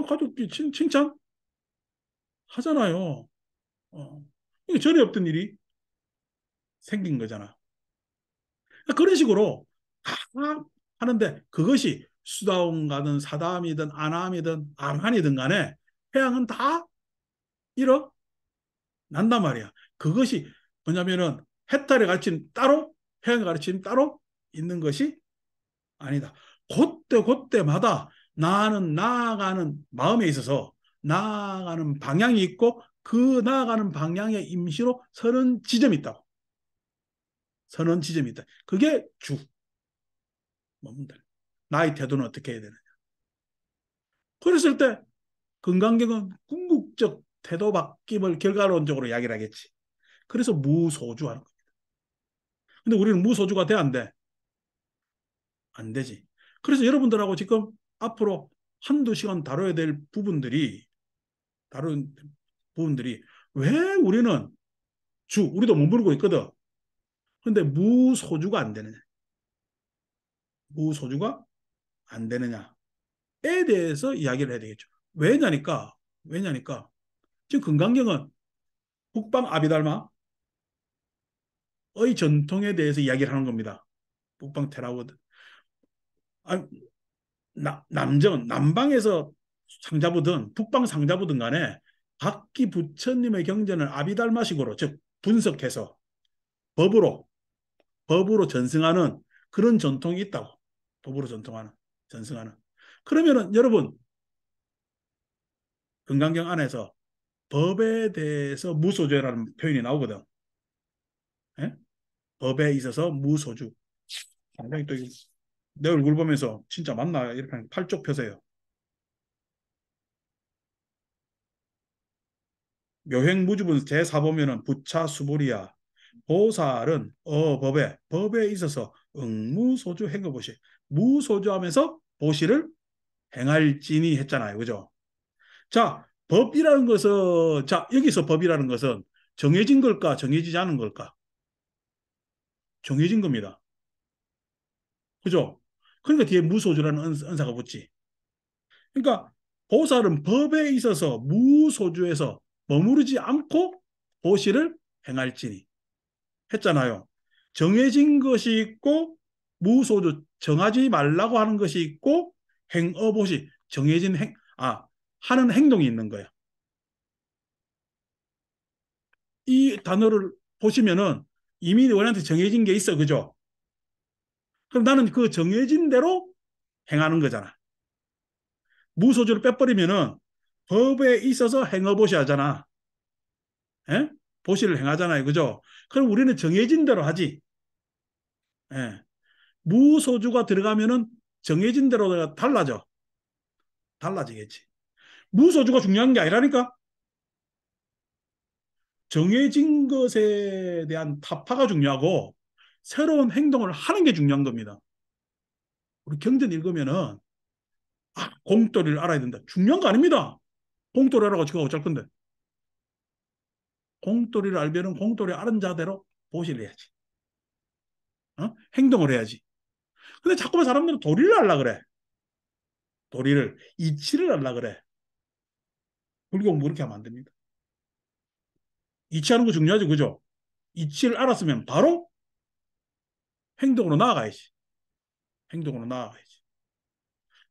가족끼리 칭찬 하잖아요. 이게 전에 없던 일이 생긴 거잖아. 그런 식으로 다 하는데 그것이 수다원가든 사담이든 아남이든 암한이든 간에 회양은 다 일어난단 말이야. 그것이 뭐냐면은 해탈의 가르침 따로 회양의 가르침 따로 있는 것이 아니다. 그때마다 나는 나아가는 마음에 있어서 나아가는 방향이 있고 그 나아가는 방향의 임시로 서는 지점이 있다고. 서는 지점이 있다. 그게 뭡니다. 나의 태도는 어떻게 해야 되느냐. 그랬을 때 건강경은 궁극적 태도 바뀜을 결과론적으로 이야기를 하겠지. 그래서 무소주하는 거야. 근데 우리는 무소주가 돼, 안 돼? 안 되지. 그래서 여러분들하고 지금 앞으로 한두 시간 다룬 부분들이 왜 우리는 우리도 못 부르고 있거든. 근데 무소주가 안 되느냐. 무소주가 안 되느냐에 대해서 이야기를 해야 되겠죠. 왜냐니까 지금 금강경은 북방 아비달마의 전통에 대해서 이야기를 하는 겁니다. 북방 테라워드. 아, 남방에서 상자부든 북방 상자부든 간에 각기 부처님의 경전을 아비달마식으로 즉 분석해서 법으로 전승하는 그런 전통이 있다고. 법으로 전승하는. 그러면은 여러분 금강경 안에서 법에 대해서 무소주라는 표현이 나오거든. 예? 법에 있어서 무소주. 상당히 또 내 얼굴 보면서 진짜 맞나 이렇게 팔쪽 펴세요. 묘행무주분 제4 보면은 부차 수불이야. 보살은 법에 있어서 응무소주 행거보시. 무소주하면서 보시를 행할지니 했잖아요. 그죠? 자, 법이라는 것은 여기서 법이라는 것은 정해진 걸까 정해지지 않은 걸까? 정해진 겁니다. 그죠? 그러니까 뒤에 무소주라는 은사가 붙지. 그러니까 보살은 법에 있어서 무소주에서 머무르지 않고 보시를 행할지니 했잖아요. 정해진 것이 있고 무소주 정하지 말라고 하는 것이 있고 행어보시 정해진 하는 행동이 있는 거예요. 이 단어를 보시면은 이미 우리한테 정해진 게 있어, 그죠? 그럼 나는 그 정해진 대로 행하는 거잖아. 무소주를 빼버리면은 법에 있어서 행어보시 하잖아. 예? 보시를 행하잖아요, 그죠? 그럼 우리는 정해진 대로 하지. 예. 무소주가 들어가면은 정해진 대로 달라져. 달라지겠지. 무소주가 중요한 게 아니라니까. 정해진 것에 대한 타파가 중요하고 새로운 행동을 하는 게 중요한 겁니다. 우리 경전 읽으면은 공돌이를 알아야 된다. 중요한 거 아닙니다. 공돌이 알아가 지금 어쩔 건데. 공돌이를 알면은 공돌이 아는 자대로 보시를 해야지. 어? 행동을 해야지. 근데 자꾸만 사람들은 도리를 하려 그래. 도리를 이치를 하려 그래. 불교는 그렇게 하면 안 됩니다. 이치하는 거 중요하죠, 그죠? 이치를 알았으면 바로 행동으로 나아가야지. 행동으로 나아가야지.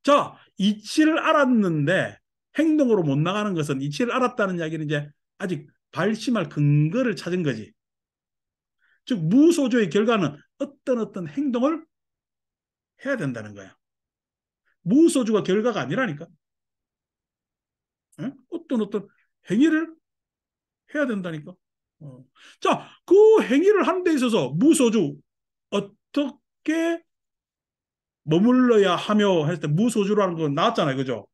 자, 이치를 알았는데 행동으로 못 나가는 것은 이치를 알았다는 이야기는 이제 아직 발심할 근거를 찾은 거지. 즉 무소조의 결과는 어떤 행동을 해야 된다는 거야. 무소주가 결과가 아니라니까. 에? 어떤 행위를 해야 된다니까. 어. 자, 그 행위를 하는 데 있어서 무소주 어떻게 머물러야 하며 했을 때 무소주라는 건 나왔잖아요. 그죠?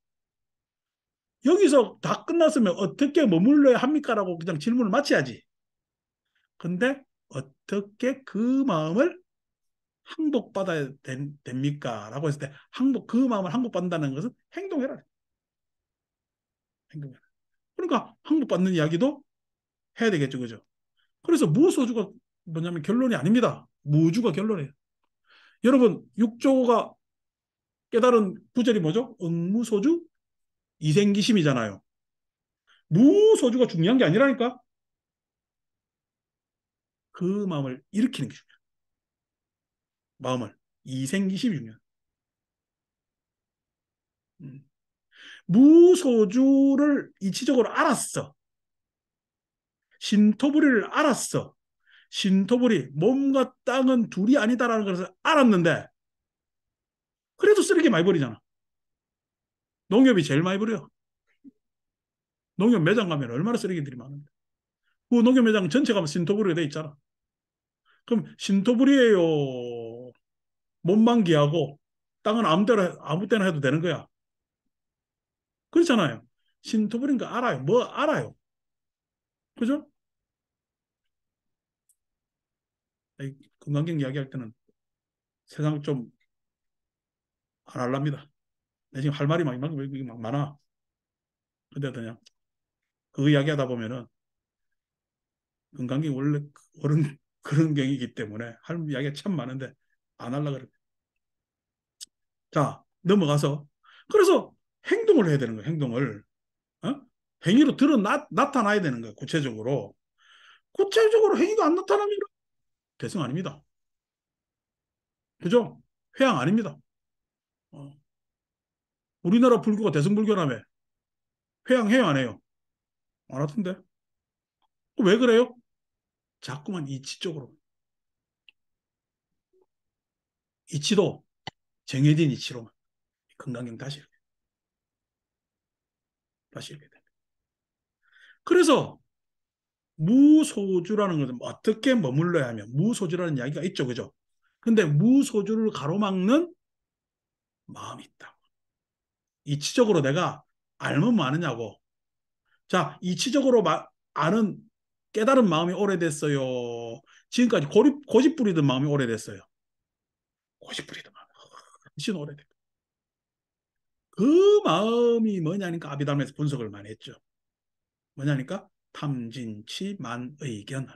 여기서 다 끝났으면 어떻게 머물러야 합니까라고 그냥 질문을 마쳐야지. 근데 어떻게 그 마음을 항복받아야 됩니까? 라고 했을 때 그 마음을 항복받는다는 것은 행동해라. 행동해라. 그러니까 항복받는 이야기도 해야 되겠죠. 그죠? 그래서 무소주가 뭐냐면 결론이 아닙니다. 무주가 결론이에요. 여러분, 육조가 깨달은 구절이 뭐죠? 응무소주 이생기심이잖아요. 무소주가 중요한 게 아니라니까. 그 마음을 일으키는 게 중요해요. 마음을. 이생기심이 중요해요. 음. 무소주를 이치적으로 알았어. 신토부리를 알았어. 신토부리, 몸과 땅은 둘이 아니다라는 것을 알았는데 그래도 쓰레기 많이 버리잖아. 농협이 제일 많이 버려. 농협 매장 가면 얼마나 쓰레기들이 많은데. 그 농협 매장 전체가 신토부리가 돼 있잖아. 그럼 신토부리예요. 몸만 귀하고 땅은 아무 때나 해도 되는 거야. 그렇잖아요. 신토부리인 거 알아요. 뭐 알아요. 그죠? 건강경 이야기할 때는 세상 좀 안 할랍니다. 내 지금 할 말이 막 많아. 근데 그냥 그 이야기 하다 보면은 건강경 원래 그런 경이기 때문에 할 이야기가 참 많은데 안 하려고 그래. 자, 넘어가서 그래서 행동을 해야 되는 거예요. 행동을. 어? 행위로 나타나야 되는 거예요. 구체적으로. 구체적으로 행위가 안 나타나면 대승 아닙니다. 그죠? 회양 아닙니다. 어. 우리나라 불교가 대승불교라며 회양해요 안 해요? 안 하던데. 왜 그래요? 자꾸만 이치 쪽으로. 이치도 정해진 이치로만. 건강경 다시 이렇게 됩니다. 그래서 무소주라는 것은 어떻게 머물러야 하며 무소주라는 이야기가 있죠. 그죠? 근데 무소주를 가로막는 마음이 있다. 이치적으로 내가 알면 많으냐고. 자, 이치적으로 아는 깨달은 마음이 오래됐어요. 지금까지 고집 부리던 마음이 오래됐어요. 고집 부리던 마음이 훨씬 오래됐고. 그 마음이 뭐냐니까 아비담에서 분석을 많이 했죠. 뭐냐니까 탐진치 만의견.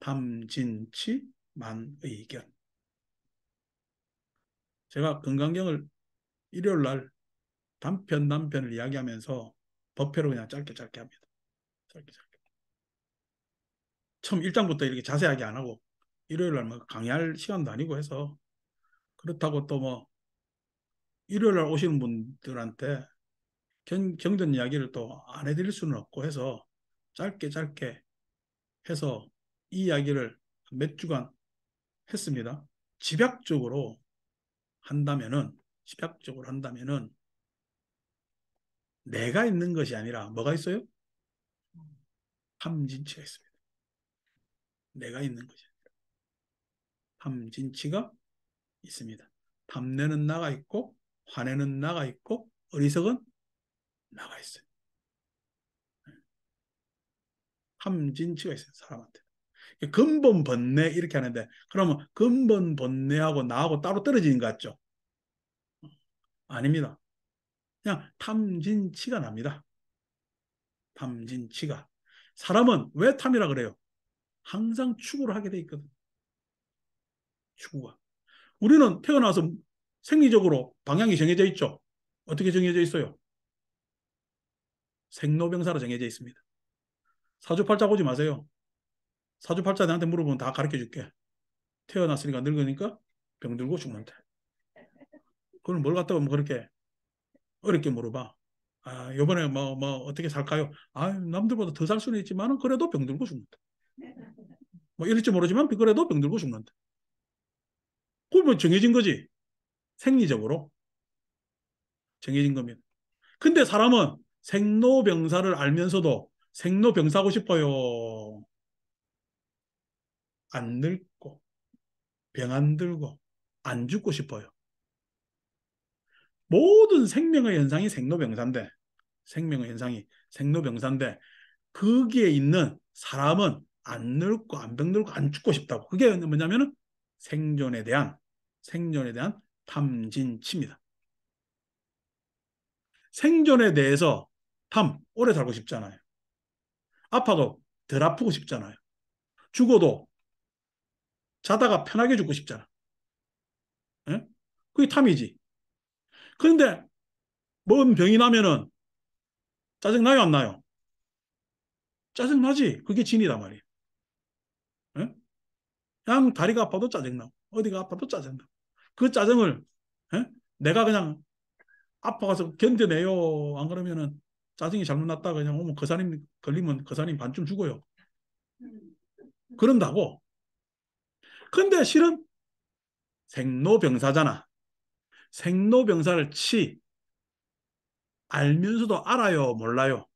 탐진치 만의견. 제가 건강경을 일요일 날 단편을 이야기하면서 법회로 그냥 짧게 합니다. 짧게. 처음 1장부터 이렇게 자세하게 안 하고 일요일 날 뭐 강의할 시간도 아니고 해서 그렇다고 또 뭐 일요일 날 오시는 분들한테 경전 이야기를 또 안 해드릴 수는 없고 해서 짧게 해서 이 이야기를 몇 주간 했습니다. 집약적으로 한다면은 내가 있는 것이 아니라 뭐가 있어요? 탐진치가 있습니다. 내가 있는 것이 아니라 탐진치가 있습니다. 탐내는 나가 있고 화내는 나가 있고 어리석은 나가 있어요. 탐진치가 있어요. 사람한테. 근본 번뇌 이렇게 하는데 그러면 근본 번뇌하고 나하고 따로 떨어지는 것 같죠? 아닙니다. 그냥 탐진치가 납니다. 탐진치가. 사람은 왜 탐이라 그래요? 항상 추구를 하게 돼 있거든. 추구가. 우리는 태어나서 생리적으로 방향이 정해져 있죠. 어떻게 정해져 있어요? 생로병사로 정해져 있습니다. 사주팔자 보지 마세요. 사주팔자 내한테 물어보면 다 가르쳐 줄게. 태어났으니까 늙으니까 병들고 죽는다. 그걸 뭘 갖다가 뭐 그렇게 어렵게 물어봐. 아, 요번에 뭐 어떻게 살까요? 아, 남들보다 더 살 수는 있지만 그래도 병들고 죽는다. 뭐 이럴지 모르지만 그래도 병들고 죽는다. 그러면 정해진 거지. 생리적으로 정해진 겁니다. 근데 사람은 생로병사를 알면서도 생로병사고 싶어요. 안 늙고 병 안 들고 안 죽고 싶어요. 모든 생명의 현상이 생로병사인데 거기에 있는 사람은 안 늙고 안 병들고 안 죽고 싶다고. 그게 뭐냐면은 생존에 대한 탐진치입니다. 생존에 대해서 오래 살고 싶잖아요. 아파도 덜 아프고 싶잖아요. 죽어도 자다가 편하게 죽고 싶잖아. 예? 그게 탐이지. 그런데 뭔 병이 나면은 짜증나요, 안 나요? 짜증나지. 그게 진이단 말이에요. 예? 그냥 다리가 아파도 짜증나고 어디가 아파도 짜증나. 그 짜증을 예? 내가 그냥 아파가서 견뎌내요. 안 그러면은 짜증이 잘못 났다 그냥 오면 그 사람 걸리면 그 사람이 반쯤 죽어요. 그런다고. 근데 실은 생로병사잖아. 생로병사를 알면서도 알아요, 몰라요?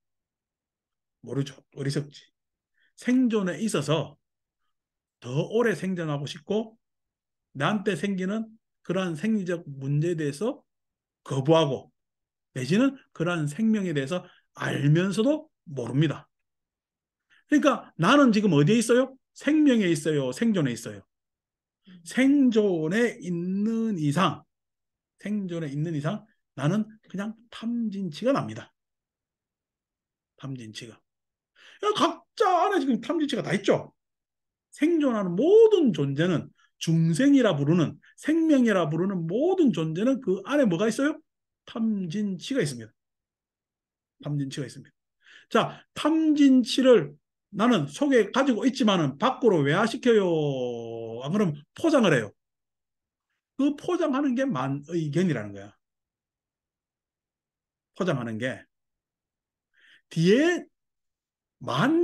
모르죠. 어리석지. 생존에 있어서 더 오래 생존하고 싶고 나한테 생기는 그러한 생리적 문제에 대해서 거부하고 내지는 그러한 생명에 대해서 알면서도 모릅니다. 그러니까 나는 지금 어디에 있어요? 생명에 있어요? 생존에 있어요? 생존에 있는 이상, 생존에 있는 이상 나는 그냥 탐진치가 납니다. 탐진치가. 각자 안에 지금 탐진치가 다 있죠. 생존하는 모든 존재는 중생이라 부르는 생명이라 부르는 모든 존재는 그 안에 뭐가 있어요? 탐진치가 있습니다. 탐진치가 있습니다. 자, 탐진치를 나는 속에 가지고 있지만은 밖으로 외화시켜요. 안 그러면 포장을 해요. 그 포장하는 게 만의견이라는 거야. 포장하는 게 뒤에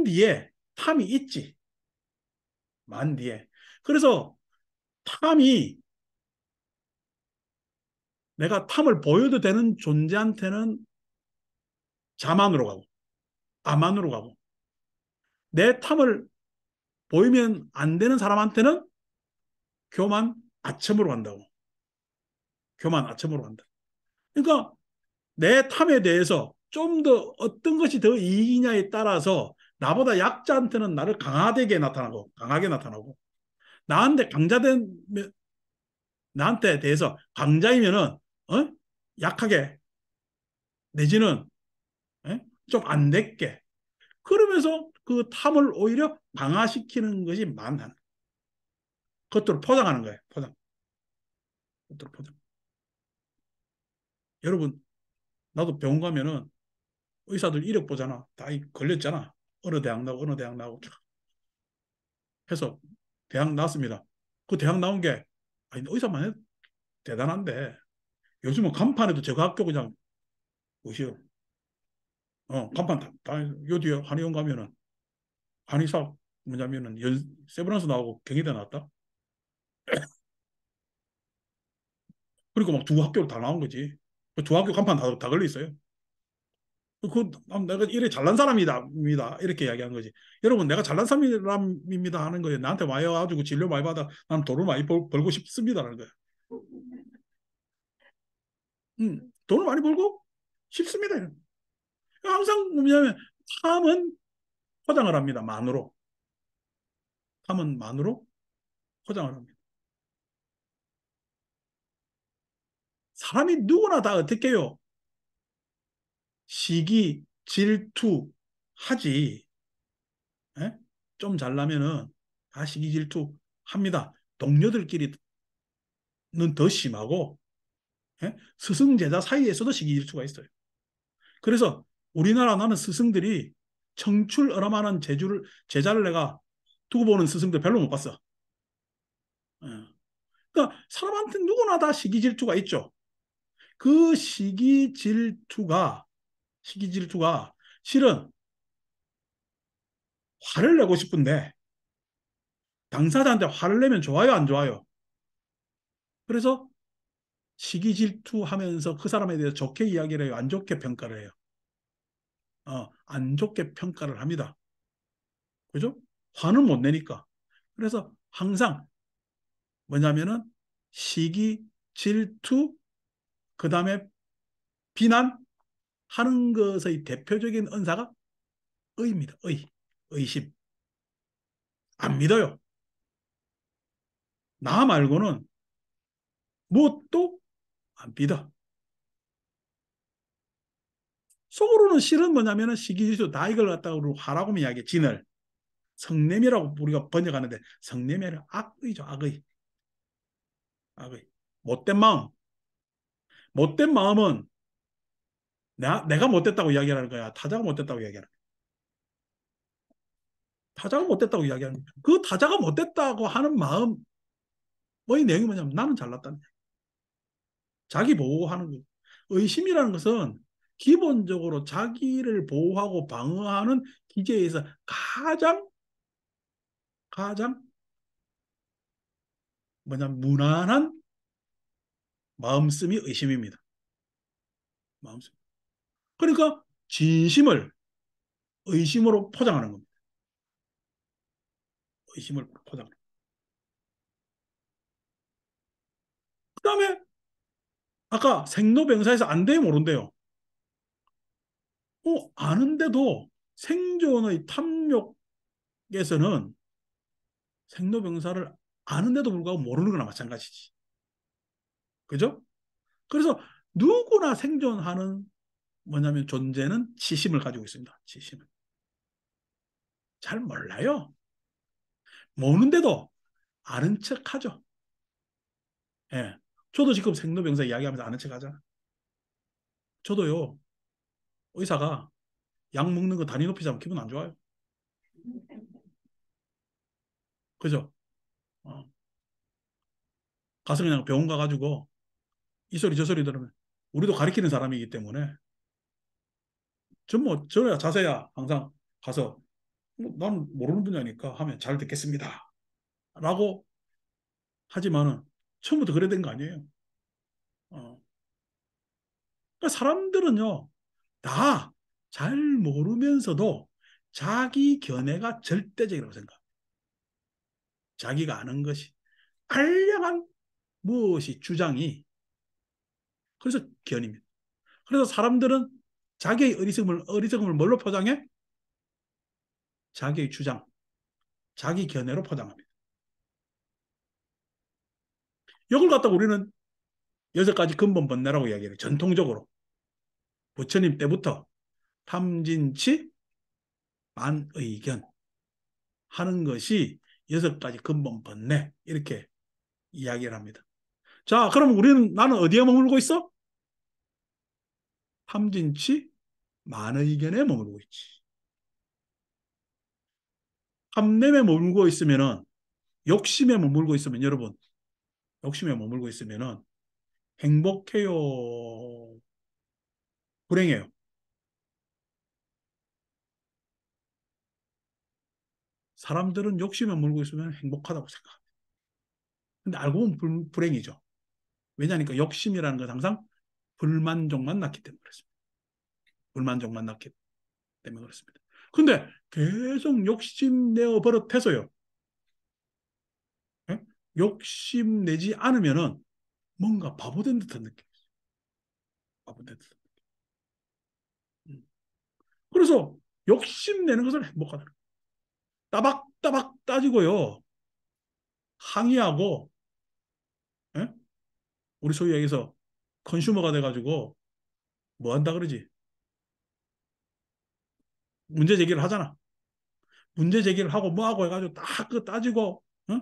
뒤에 탐이 있지. 뒤에. 그래서 탐이 내가 탐을 보여도 되는 존재한테는 자만으로 가고 아만으로 가고 내 탐을 보이면 안 되는 사람한테는 교만 아첨으로 간다고. 교만 아첨으로 간다. 그러니까 내 탐에 대해서 좀 더 어떤 것이 더 이익이냐에 따라서 나보다 약자한테는 나를 강하게 나타나고 나한테 강자된 나한테 대해서 강자이면은 약하게 내지는 좀 안 됐게 그러면서 그 탐을 오히려 강화시키는 것이 많다. 겉으로 포장하는 거예요. 포장. 겉으로 포장. 여러분, 나도 병원 가면은 의사들 이력 보잖아. 다 걸렸잖아. 어느 대학 나오고 어느 대학 나오고 쫙 해서 대학 나왔습니다. 그 대학 나온 게 아니, 의사만 해도 대단한데 요즘은 간판에도 저거 학교 그냥 뭐시요. 간판 요 뒤에 한의원 가면은 한의사 뭐냐면은 세브란스 나오고 경희대 나왔다. 그리고 막 두 학교 다 나온 거지. 그두 학교 간판 다 걸려 있어요. 내가 이래 잘난 사람이다 이렇게 이야기한 거지. 여러분 내가 잘난 사람입니다 하는 거예요. 나한테 와가지고 진료 많이 받아 난 돈을 많이 벌고 싶습니다라는 거예요. 돈을 많이 벌고 싶습니다. 항상 뭐냐면 탐은 포장을 합니다. 만으로. 탐은 만으로 포장을 합니다. 사람이 누구나 다 어떻게 해요? 시기, 질투 하지. 예? 좀 잘나면은 다 시기 질투 합니다. 동료들끼리는 더 심하고 스승 제자 사이에서도 시기 질투가 있어요. 그래서 우리나라 나는 스승들이 청출 어람하는 제자를 내가 두고 보는 스승들 별로 못 봤어. 예. 그러니까 사람한테 누구나 다 시기 질투가 있죠. 그 시기 질투가 실은 화를 내고 싶은데 당사자한테 화를 내면 좋아요, 안 좋아요? 그래서 시기 질투하면서 그 사람에 대해서 좋게 이야기를 해요, 안 좋게 평가를 해요. 안 좋게 평가를 합니다. 그죠? 화는 못 내니까. 그래서 항상 뭐냐면은 시기, 질투, 그 다음에 비난하는 것의 대표적인 언사가 의입니다. 의심. 안 믿어요. 나 말고는 무엇도 안 믿어. 속으로는 실은 뭐냐면은 시기질투 다 이걸 갖다가 우리 화라고 이야기해. 진을. 성냄이라고 우리가 번역하는데 성냄이는 악의죠. 악의. 악의. 못된 마음. 못된 마음은 내가 못됐다고 이야기하는 거야. 타자가 못됐다고 이야기하는 거야. 타자가 못됐다고 이야기하는 거야. 그 타자가 못됐다고 하는 마음의 내용이 뭐냐면 나는 잘났다는 거야. 자기 보호하는 거예요. 의심이라는 것은 기본적으로 자기를 보호하고 방어하는 기제에서 가장 무난한 마음씀이 의심입니다. 마음씀. 그러니까 진심을 의심으로 포장하는 겁니다. 의심을 포장하는. 그다음에 아까 생로병사에서 안 돼 모른대요. 아는데도 생존의 탐욕에서는 생로병사를 아는데도 불구하고 모르는 거나 마찬가지지. 그죠? 그래서 누구나 생존하는 뭐냐면 존재는 지심을 가지고 있습니다. 지심을. 잘 몰라요. 모르는데도 아는 척 하죠. 예. 저도 지금 생로병사 이야기하면서 아는 척 하잖아. 저도요, 의사가 약 먹는 거 단위 높이 잡으면 기분 안 좋아요. 그죠? 어. 가서 그냥 병원 가가지고 이 소리 저 소리 들으면 우리도 가리키는 사람이기 때문에 저야 자세야 항상 가서 나는 모르는 분야니까 하면 잘 듣겠습니다. 라고 하지만은 처음부터 그래야 된 거 아니에요. 어. 그러니까 사람들은요, 다 잘 모르면서도 자기 견해가 절대적이라고 생각합니다. 자기가 아는 것이 알량한 무엇이 주장이 그래서 견입니다. 그래서 사람들은 자기의 어리석음을 뭘로 포장해? 자기의 주장, 자기 견해로 포장합니다. 이걸 갖다가 우리는 6가지 근본 번뇌라고 이야기해요. 전통적으로 부처님 때부터 탐진치 만의견 하는 것이 6가지 근본 번뇌 이렇게 이야기를 합니다. 자, 그럼 우리는 나는 어디에 머물고 있어? 탐진치 만의견에 머물고 있지. 탐냄에 머물고 있으면은 욕심에 머물고 있으면 여러분 욕심에 머물고 있으면은 행복해요? 불행해요? 사람들은 욕심에 머물고 있으면 행복하다고 생각합니다. 근데 알고 보면 불행이죠. 왜냐하니까 욕심이라는 건 항상 불만족만 낳기 때문에 그렇습니다. 불만족만 낳기 때문에 그렇습니다. 근데 계속 욕심내어 버릇해서요. 예? 욕심내지 않으면은 뭔가 바보된 듯한 느낌. 바보된 듯한 느낌. 그래서 욕심내는 것을 행복하다. 따박따박 따지고요. 항의하고, 예? 우리 소위 얘기해서 컨슈머가 돼가지고 뭐 한다 그러지? 문제 제기를 하잖아. 문제 제기를 하고 뭐하고 해가지고 딱 그 따지고, 어?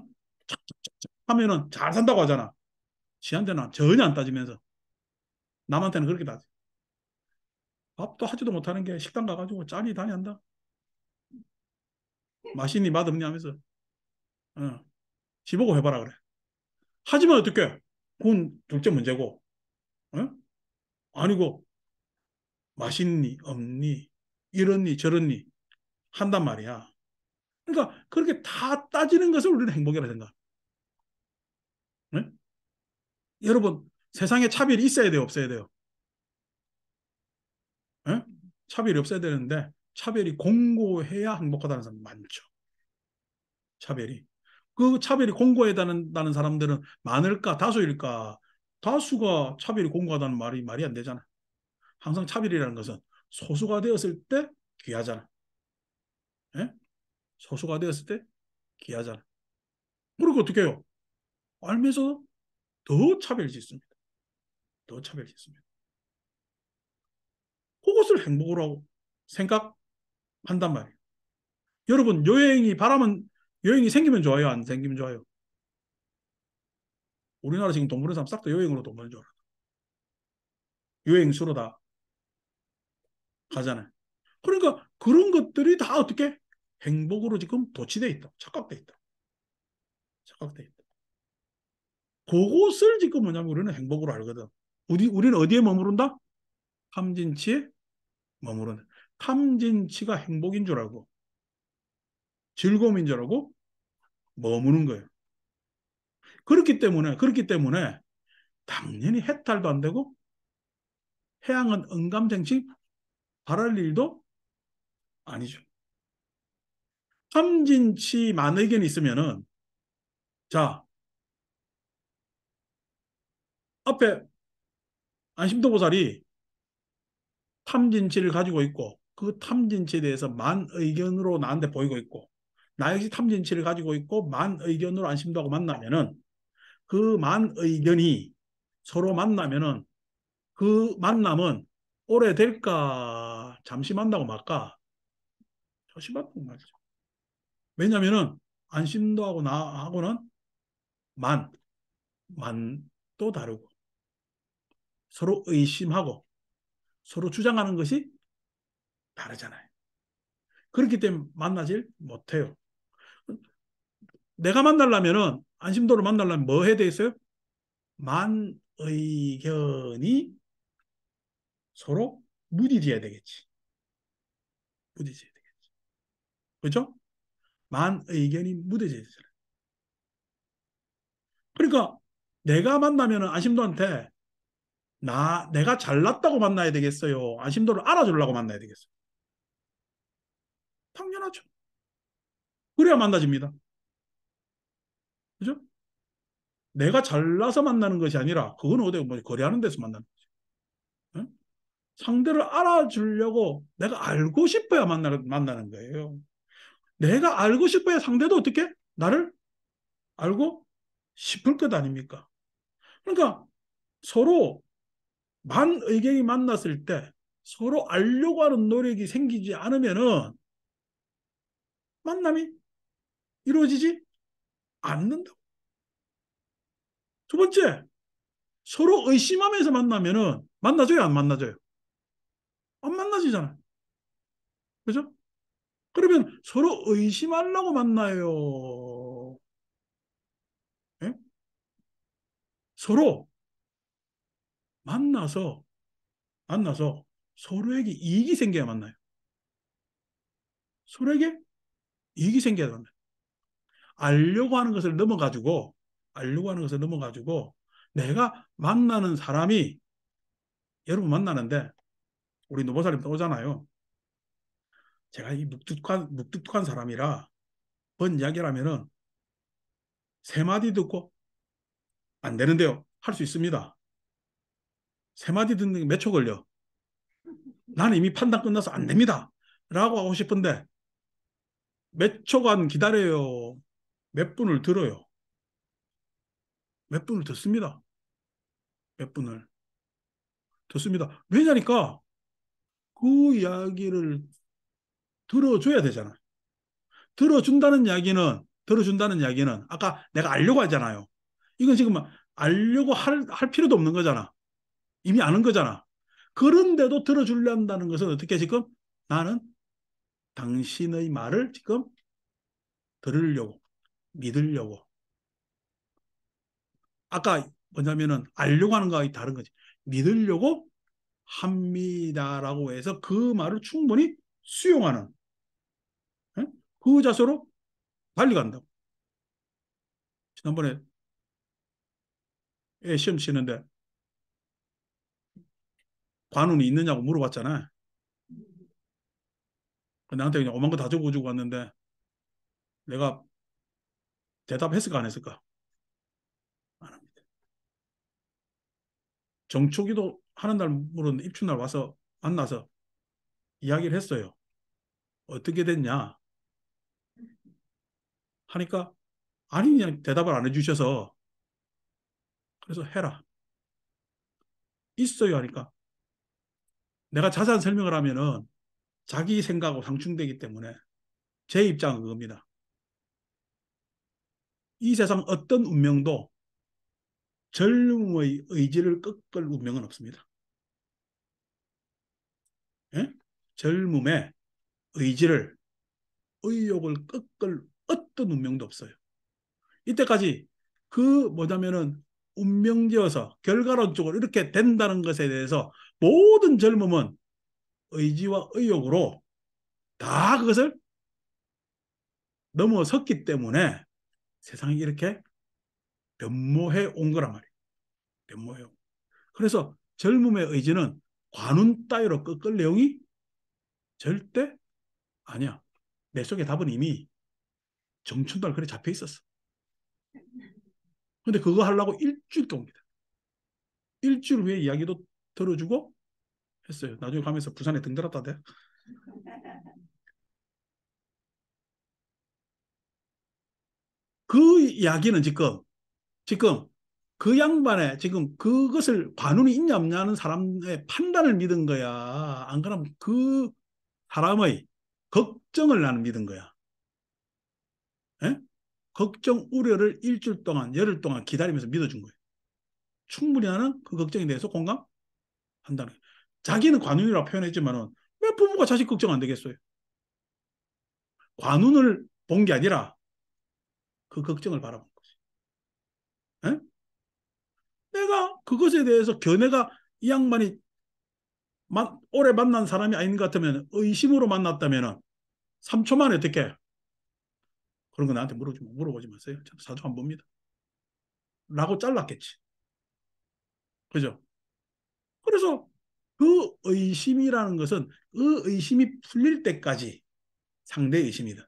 하면은 잘 산다고 하잖아. 지한테는 전혀 안 따지면서 남한테는 그렇게 따지. 밥도 하지도 못하는 게 식당 가가지고 짠이 다닌다. 맛있니 맛없니 하면서 어, 지보고 해봐라 그래. 하지만 어떡해? 그건 둘째 문제고, 어? 아니고 맛있니 없니 이렇니 저렇니 한단 말이야. 그러니까 그렇게 다 따지는 것을 우리는 행복이라 생각. 네? 여러분 세상에 차별이 있어야 돼요, 없어야 돼요? 네? 차별이 없어야 되는데 차별이 공고해야 행복하다는 사람 많죠. 차별이. 그 차별이 공고하다는 사람들은 많을까 다수일까? 다수가 차별이 공고하다는 말이 안 되잖아. 항상 차별이라는 것은 소수가 되었을 때 귀하잖아. 예? 소수가 되었을 때 귀하잖아. 그리고 어떻게 해요? 알면서 더 차별 짓습니다. 더 차별 짓습니다. 그것을 행복으로 생각한단 말이에요. 여러분 여행이 생기면 좋아요, 안 생기면 좋아요? 우리나라 지금 돈 버는 사람 싹 다 여행으로 돈 버는 줄 알아. 여행수로 다 가잖아요. 그러니까 그런 것들이 다 어떻게 행복으로 지금 도취돼 있다. 착각돼 있다. 착각돼 있다. 그것을 지금 뭐냐면 우리는 행복으로 알거든. 우리는 어디에 머무른다? 탐진치에 머무른다. 탐진치가 행복인 줄 알고 즐거움인 줄 알고 머무는 거예요. 그렇기 때문에 당연히 해탈도 안 되고 해양은 응감정치 바랄 일도 아니죠. 탐진치만 의견이 있으면은 자 앞에 안심도보살이 탐진치를 가지고 있고 그 탐진치에 대해서 만 의견으로 나한테 보이고 있고 나 역시 탐진치를 가지고 있고 만 의견으로 안심도하고 만나면은 그 만 의견이 서로 만나면은 그 만남은 오래될까 잠시 만나고 말까 잠시 만나고 말죠. 왜냐면은 안심도하고 나하고는 만 만도 다르고 서로 의심하고 서로 주장하는 것이 다르잖아요. 그렇기 때문에 만나질 못해요. 내가 만나려면은 안심도를 만나려면 뭐 해야 되겠어요? 만 의견이 서로 무디져야 되겠지. 무디져야 되겠지. 그렇죠? 만 의견이 무뎌져야 되잖아요. 그러니까 내가 만나면은 안심도한테 내가 잘났다고 만나야 되겠어요? 안심도를 알아주려고 만나야 되겠어요? 당연하죠. 그래야 만나집니다. 그죠? 내가 잘나서 만나는 것이 아니라 그건 어디 뭐 거래하는 데서 만나는 거죠. 응? 상대를 알아주려고 내가 알고 싶어야 만나는 거예요. 내가 알고 싶어야 상대도 어떻게 나를 알고 싶을 것 아닙니까? 그러니까 서로 만 의견이 만났을 때 서로 알려고 하는 노력이 생기지 않으면은 만남이 이루어지지 않는다. 두 번째, 서로 의심하면서 만나면은 만나줘요, 안 만나줘요? 안 만나지잖아요. 그죠? 그러면 서로 의심하려고 만나요. 예? 서로 만나서 만나서 서로에게 이익이 생겨야 만나요. 서로에게 이익이 생겨야 만나요. 알려고 하는 것을 넘어가지고 알려고 하는 것을 넘어가지고 내가 만나는 사람이 여러분 만나는데 우리 노보살님 오잖아요. 제가 이 묵뚝한 사람이라 번 이야기라면은 세 마디 듣고 안 되는데요. 할 수 있습니다. 세 마디 듣는 게 몇 초 걸려? 나는 이미 판단 끝나서 안 됩니다. 라고 하고 싶은데 몇 초간 기다려요. 몇 분을 들어요. 몇 분을 듣습니다. 몇 분을 듣습니다. 왜냐니까 그 이야기를 들어줘야 되잖아요. 들어준다는 이야기는 아까 내가 알려고 하잖아요. 이건 지금 알려고 할 필요도 없는 거잖아. 이미 아는 거잖아. 그런데도 들어주려 한다는 것은 어떻게 지금 나는 당신의 말을 지금 들으려고, 믿으려고. 아까 뭐냐면은 알려고 하는 거하고 다른 거지. 믿으려고 합니다라고 해서 그 말을 충분히 수용하는 예? 그 자세로 달리 간다고. 지난번에 애 시험 치는데 관운이 있느냐고 물어봤잖아. 나한테 그냥 오만 거 다 적어주고 왔는데 내가 대답했을까 안 했을까? 안 합니다. 정초기도 하는 날 물었는데 입춘날 와서 만나서 이야기를 했어요. 어떻게 됐냐 하니까 아니 그냥 대답을 안 해주셔서 그래서 해라. 있어요 하니까 내가 자세한 설명을 하면은 자기 생각하고 상충되기 때문에 제 입장은 그겁니다. 이 세상 어떤 운명도 젊음의 의지를 꺾을 운명은 없습니다. 예? 젊음의 의지를 의욕을 꺾을 어떤 운명도 없어요. 이때까지 그 뭐냐면은 운명지어서 결과론적으로 이렇게 된다는 것에 대해서 모든 젊음은 의지와 의욕으로 다 그것을 넘어섰기 때문에 세상이 이렇게 변모해 온 거란 말이에요. 변모해 온. 그래서 젊음의 의지는 관운 따위로 꺾을 내용이 절대 아니야. 내 속에 답은 이미 정춘달 글에 잡혀 있었어. 근데 그거 하려고 일주일 동안입니다. 일주일 후에 이야기도 들어주고 했어요. 나중에 가면서 부산에 등들었다대. 그 이야기는 지금 그 양반의 지금 그것을 관운이 있냐 없냐는 사람의 판단을 믿은 거야. 안 그러면 그 사람의 걱정을 나는 믿은 거야. 예? 걱정 우려를 일주일 동안 열흘 동안 기다리면서 믿어준 거예요. 충분히 나는 그 걱정에 대해서 공감한다는 거예요. 자기는 관운이라고 표현했지만은 왜 부모가 자식 걱정 안 되겠어요? 관운을 본 게 아니라 그 걱정을 바라본 거지. 예? 내가 그것에 대해서 견해가 이 양반이 오래 만난 사람이 아닌 것 같으면 의심으로 만났다면 3초 만에 어떻게 그런 거 나한테 물어보지 마세요. 사주 안 봅니다. 라고 잘랐겠지. 그죠? 그래서 그 의심이라는 것은 그 의심이 풀릴 때까지 상대 의심이다.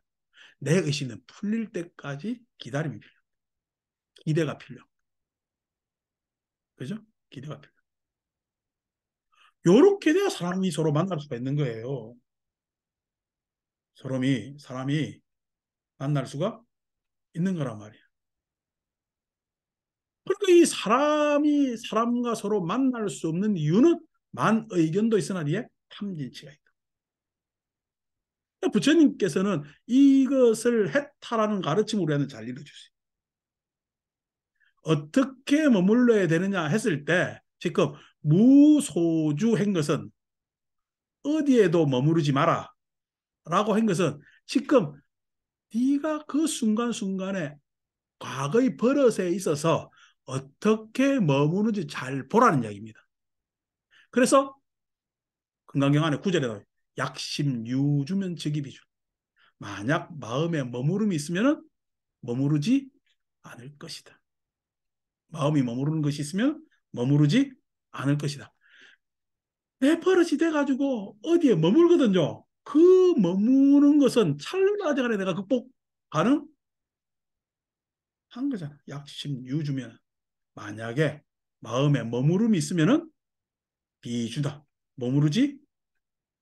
내 의심은 풀릴 때까지 기다림이 필요. 기대가 필요. 그죠? 기대가 필요. 요렇게 돼야 사람이 서로 만날 수가 있는 거예요. 사람이 만날 수가 있는 거란 말이에요. 그러니까 이 사람이 사람과 서로 만날 수 없는 이유는 만 의견도 있으나 뒤에 탐진치가 있다. 부처님께서는 이것을 해탈하는 가르침을 우리한테 잘 이루어주세요. 어떻게 머물러야 되느냐 했을 때 지금 무소주한 것은 어디에도 머무르지 마라 라고 한 것은 지금 네가 그 순간순간에 과거의 버릇에 있어서 어떻게 머무는지 잘 보라는 이야기입니다. 그래서 금강경 안에 구절에 나와요. 약심유주면 즉입이죠. 만약 마음에 머무름이 있으면 머무르지 않을 것이다. 마음이 머무르는 것이 있으면 머무르지 않을 것이다. 내 버릇이 돼가지고 어디에 머물거든요. 그 머무는 것은 찰나간에 내가 극복 가능한 거잖아. 약심유주면 만약에 마음에 머무름이 있으면은 비주다. 머무르지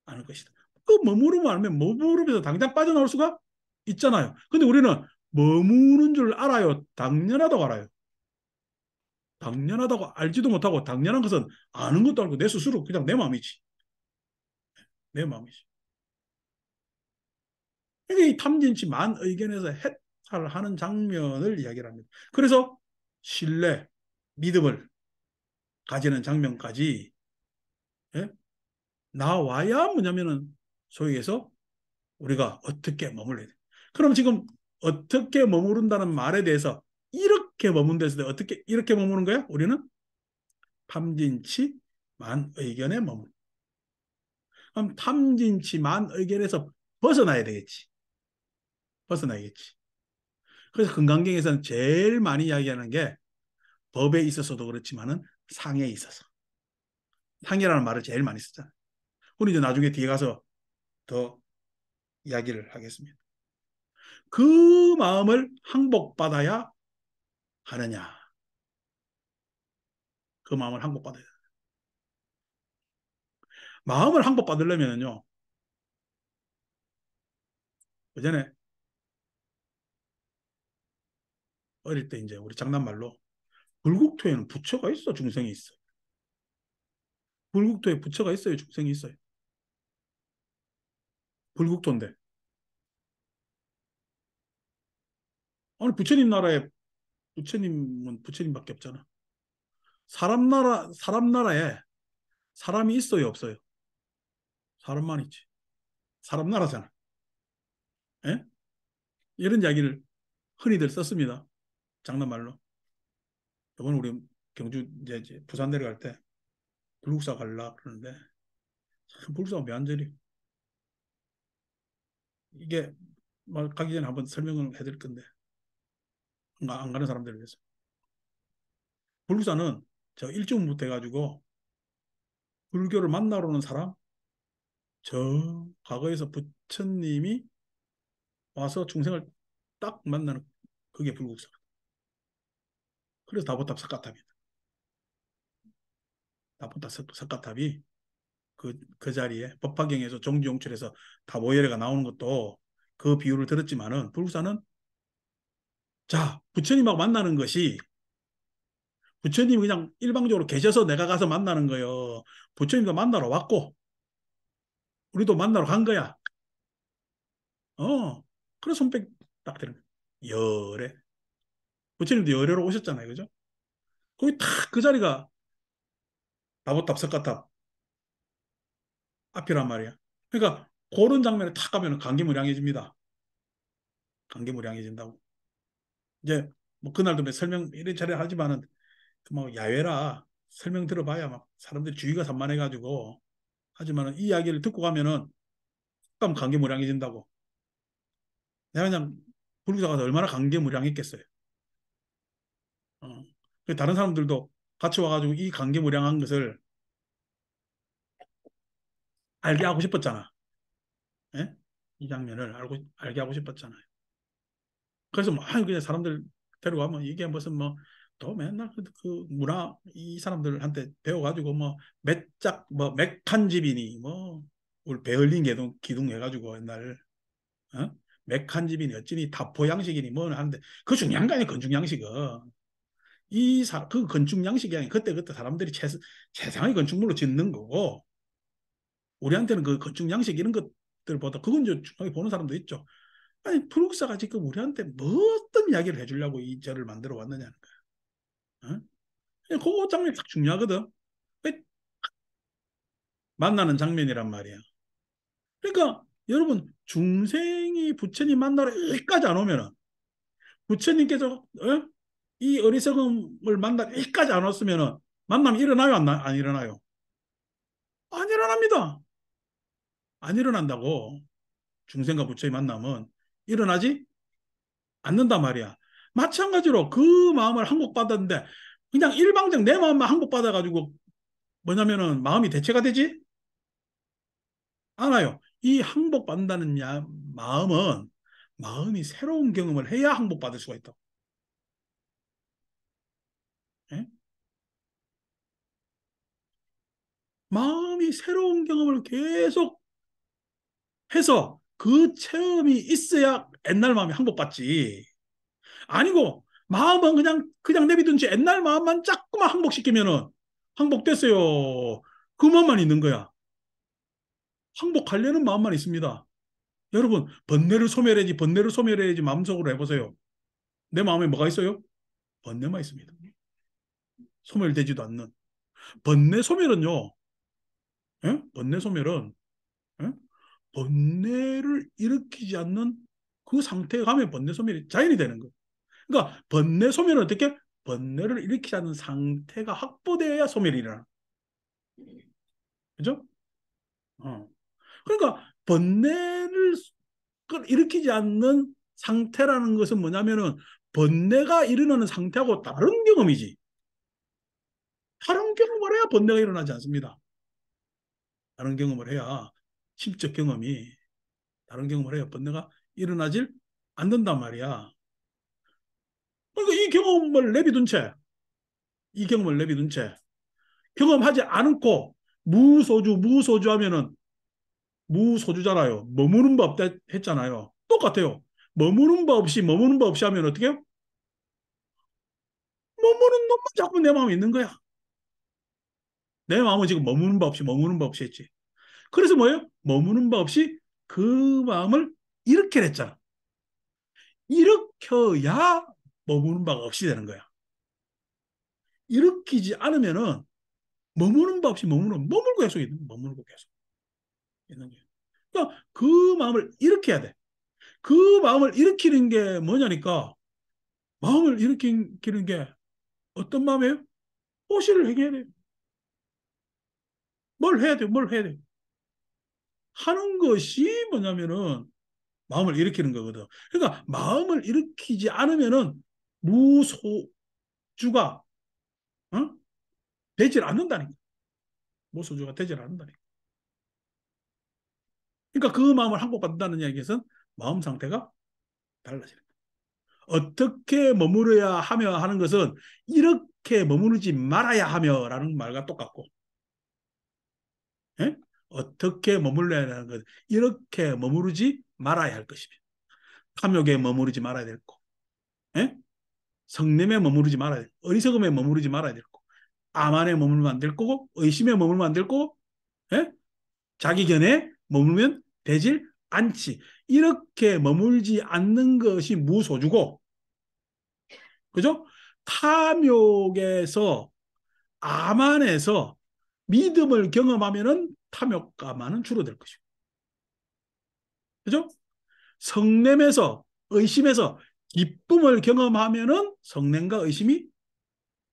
않을 것이다. 그 머무르면 알면 머무름에서 당장 빠져나올 수가 있잖아요. 근데 우리는 머무는 줄 알아요. 당연하다고 알아요. 당연하다고 알지도 못하고 당연한 것은 아는 것도 알고 내 스스로 그냥 내 마음이지. 내 마음이지. 그러니까 이 탐진치 만의견에서 해탈하는 장면을 이야기를 합니다. 그래서 신뢰, 믿음을 가지는 장면까지 예? 나와야 뭐냐면은 소위 해서 우리가 어떻게 머물러야 돼. 그럼 지금 어떻게 머무른다는 말에 대해서 이렇게 머문대서 어떻게 이렇게 머무는 거야? 우리는 탐진치 만의견에 머물. 그럼 탐진치 만의견에서 벗어나야 되겠지. 벗어나야겠지. 그래서 금강경에서는 제일 많이 이야기하는 게 법에 있어서도 그렇지만은 상에 있어서. 상이라는 말을 제일 많이 쓰잖아요. 우리 이제 나중에 뒤에 가서 더 이야기를 하겠습니다. 그 마음을 항복받아야 하느냐. 그 마음을 항복받아야 돼. 마음을 항복받으려면요. 그 전에 어릴 때 이제 우리 장난말로 불국토에는 부처가 있어, 중생이 있어. 불국토에 부처가 있어요, 중생이 있어요. 불국토인데. 아니 부처님 나라에 부처님은 부처님밖에 없잖아. 사람 나라에 사람이 있어요, 없어요? 사람만 있지. 사람 나라잖아. 예? 이런 이야기를 흔히들 썼습니다. 장난말로. 이번 우리 경주 이제 부산 내려갈 때 불국사 갈라 그러는데 불국사가 매한절이 이게 막 가기 전에 한번 설명을 해드릴 건데 안 가는 사람들을 위해서 불국사는 저 일주부터 해가지고 불교를 만나러 오는 사람 저 과거에서 부처님이 와서 중생을 딱 만나는 그게 불국사. 그래서 다보탑 석가탑이다. 다보탑 석가탑이 그 자리에 법화경에서 종지용출에서 다 모여래가 나오는 것도 그 비유를 들었지만은 불국사는 자 부처님하고 만나는 것이 부처님이 그냥 일방적으로 계셔서 내가 가서 만나는 거예요. 부처님도 만나러 왔고 우리도 만나러 간 거야. 그래 손뼉 딱 되는 거야. 열애. 부처님도 열애로 오셨잖아요. 그죠? 거기 딱 그 자리가 다보탑 석가탑 앞이란 말이야. 그러니까 그런 장면에 탁 가면 감개무량해집니다. 감개무량해진다고. 이제 뭐 그날도 뭐 설명 이래저래 하지만은 그뭐 야외라 설명 들어봐야 막 사람들이 주의가 산만해가지고 하지만은 이 이야기를 듣고 가면은 깜 감개무량해진다고. 내가 그냥 불교사 가서 얼마나 감개무량했겠어요. 어. 다른 사람들도 같이 와가지고 이 감개무량한 것을 알게 하고 싶었잖아. 예? 이 장면을 알게 하고 싶었잖아요. 그래서 뭐 그냥 사람들 데려가면 이게 무슨 뭐 또 맨날 그 문화 이 사람들한테 배워가지고 뭐 몇짝 뭐 맥한집이니 뭐 우리 베를린 기둥 해가지고 옛날 어? 맥한집이니 어찌니 다포 양식이니 뭐 하는데 그 중요한 거 아니야 건축 양식은 그 건축 양식이 아니라 그때 사람들이 최상의 건축물로 짓는 거고 우리한테는 그 건축 양식 이런 것들보다 그건 좀 중요하게 보는 사람도 있죠. 아니 불국사가 지금 우리한테 뭐 어떤 이야기를 해주려고 이 절을 만들어 왔느냐는 거야. 어? 그 장면이 딱 중요하거든. 만나는 장면이란 말이야. 그러니까 여러분 중생이 부처님 만나러 여기까지 안 오면은 부처님께서 이 어리석음을 만나러 여기까지 안 왔으면은 만나면 일어나요 안 일어나요? 안 일어납니다. 안 일어난다고. 중생과 부처의 만남은 일어나지 않는단 말이야. 마찬가지로 그 마음을 항복받았는데 그냥 일방적 내 마음만 항복받아가지고 뭐냐면은 마음이 대체가 되지 않아요. 이 항복받는다는 마음은 마음이 새로운 경험을 해야 항복받을 수가 있다. 예? 마음이 새로운 경험을 계속 해서 그 체험이 있어야 옛날 마음이 항복받지. 아니고 마음은 그냥 내비둔 채 옛날 마음만 자꾸만 항복시키면은 항복됐어요. 그 마음만 있는 거야. 항복하려는 마음만 있습니다. 여러분 번뇌를 소멸해야지 마음속으로 해보세요. 내 마음에 뭐가 있어요? 번뇌만 있습니다. 소멸되지도 않는 번뇌 소멸은요. 예? 번뇌 소멸은 예? 번뇌를 일으키지 않는 그 상태에 가면 번뇌 소멸이 자연이 되는 거예요. 그러니까 번뇌 소멸은 어떻게? 번뇌를 일으키지 않는 상태가 확보되어야 소멸이 일어나. 그죠? 어. 그러니까 번뇌를 일으키지 않는 상태라는 것은 뭐냐면은 번뇌가 일어나는 상태하고 다른 경험이지. 다른 경험을 해야 번뇌가 일어나지 않습니다. 다른 경험을 해야 심적 경험이 다른 경험을 해야 번뇌가 일어나질 않는단 말이야. 그러니까 이 경험을 내비둔 채 경험하지 않고 무소주 하면은 무소주잖아요. 머무는 법 했잖아요. 똑같아요. 머무는 법 없이 하면 어떻게 해요? 머무는 놈만 자꾸 내 마음에 있는 거야. 내 마음은 지금 머무는 법 없이 했지. 그래서 뭐예요? 머무는 법 없이 그 마음을 이렇게 했잖아. 일으켜야 머무는 법 없이 되는 거야. 일으키지 않으면은 머무는 법 없이 머물고 계속 머물고 계속 있는 거예요. 그러니까 그 마음을 일으켜야 돼. 그 마음을 일으키는 게 뭐냐니까 마음을 일으키는 게 어떤 마음이에요? 호시를 행해야 돼요. 뭘 해야 돼요? 뭘 해야 돼요? 하는 것이 뭐냐면은 마음을 일으키는 거거든. 그러니까 마음을 일으키지 않으면은 무소주가 어? 되질 않는다니까. 무소주가 되질 않는다니까. 그러니까 그 마음을 항복받는다는 이야기에서는 마음 상태가 달라지는 거예요. 어떻게 머무르야 하며 하는 것은 이렇게 머무르지 말아야 하며라는 말과 똑같고, 예? 어떻게 머물러야 하는 것, 이렇게 머무르지 말아야 할 것이며, 탐욕에 머무르지 말아야 될 거, 예? 성냄에 머무르지 말아야 될 거, 어리석음에 머무르지 말아야 될 거, 암안에 머물면 안 될 거고, 의심에 머물면 안 될 거고, 예? 자기 견해 머물면 되질 않지. 이렇게 머물지 않는 것이 무소주고, 그죠? 탐욕에서, 암안에서 믿음을 경험하면은 탐욕감만은 줄어들 것이고, 그죠? 성냄에서, 의심에서 기쁨을 경험하면은 성냄과 의심이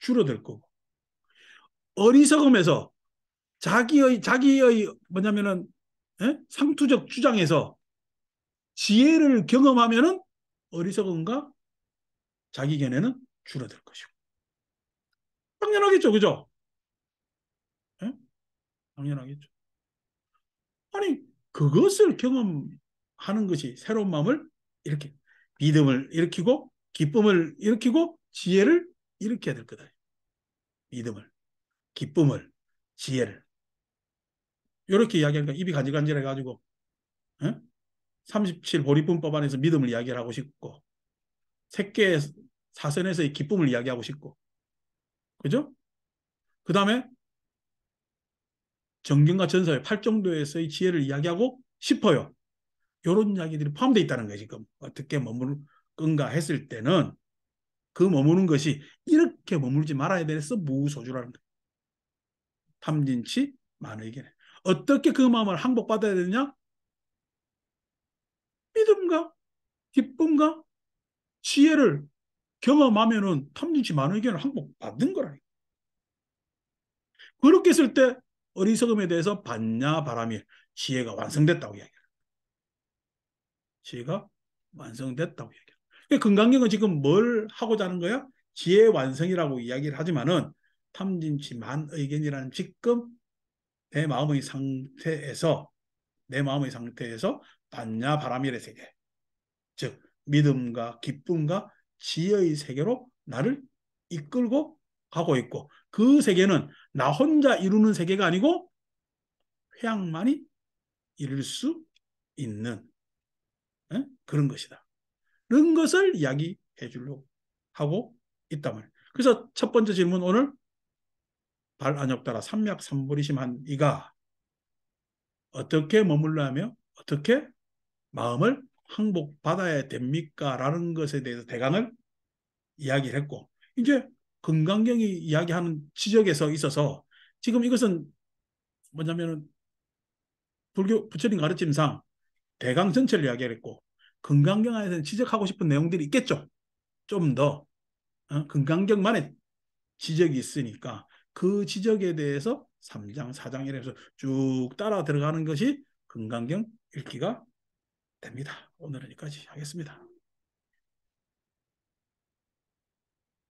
줄어들 거고, 어리석음에서 자기의 뭐냐면은 상투적 주장에서 지혜를 경험하면은 어리석음과 자기 견해는 줄어들 것이고. 당연하겠죠, 그죠? 예? 당연하겠죠. 아니, 그것을 경험하는 것이 새로운 마음을 이렇게 믿음을 일으키고 기쁨을 일으키고 지혜를 일으켜야 될 거다. 믿음을, 기쁨을, 지혜를. 이렇게 이야기하니까 입이 간질간질해가지고 37 보리분법 안에서 믿음을 이야기하고 싶고 색계 사선에서의 기쁨을 이야기하고 싶고 그죠? 그 다음에 정경과 전서의 팔정도에서의 지혜를 이야기하고 싶어요. 이런 이야기들이 포함되어 있다는 거예요. 지금 어떻게 머물 건가 했을 때는 그 머무는 것이 이렇게 머물지 말아야 돼서 무소주라는 거예요. 탐진치 만의견. 어떻게 그 마음을 항복받아야 되느냐? 믿음과 기쁨과 지혜를 경험하면은 탐진치 만의견을 항복받는 거라니까. 그렇게 했을 때 어리석음에 대해서 반야 바라밀 지혜가 완성됐다고 이야기해요. 지혜가 완성됐다고 이야기해요. 금강경은 지금 뭘 하고자 하는 거야? 지혜 완성이라고 이야기를 하지만은 탐진치 만의견이라는 지금 내 마음의 상태에서 내 마음의 상태에서 반야 바라밀의 세계, 즉 믿음과 기쁨과 지혜의 세계로 나를 이끌고 가고 있고, 그 세계는 나 혼자 이루는 세계가 아니고 회양만이 이룰 수 있는 그런 것이다. 그런 것을 이야기해 주려고 하고 있단 말이에요. 그래서 첫 번째 질문, 오늘 발안욕따라 삼맥삼불이심한 이가 어떻게 머물러하며 어떻게 마음을 항복받아야 됩니까? 라는 것에 대해서 대강을 이야기를 했고, 이제 금강경이 이야기하는 지적에서 있어서 지금 이것은 뭐냐면 불교 부처님 가르침상 대강 전체를 이야기를 했고, 금강경 안에서는 지적하고 싶은 내용들이 있겠죠. 좀 더 금강경만의 지적이 있으니까 그 지적에 대해서 3장, 4장 이래서 쭉 따라 들어가는 것이 금강경 읽기가 됩니다. 오늘은 여기까지 하겠습니다.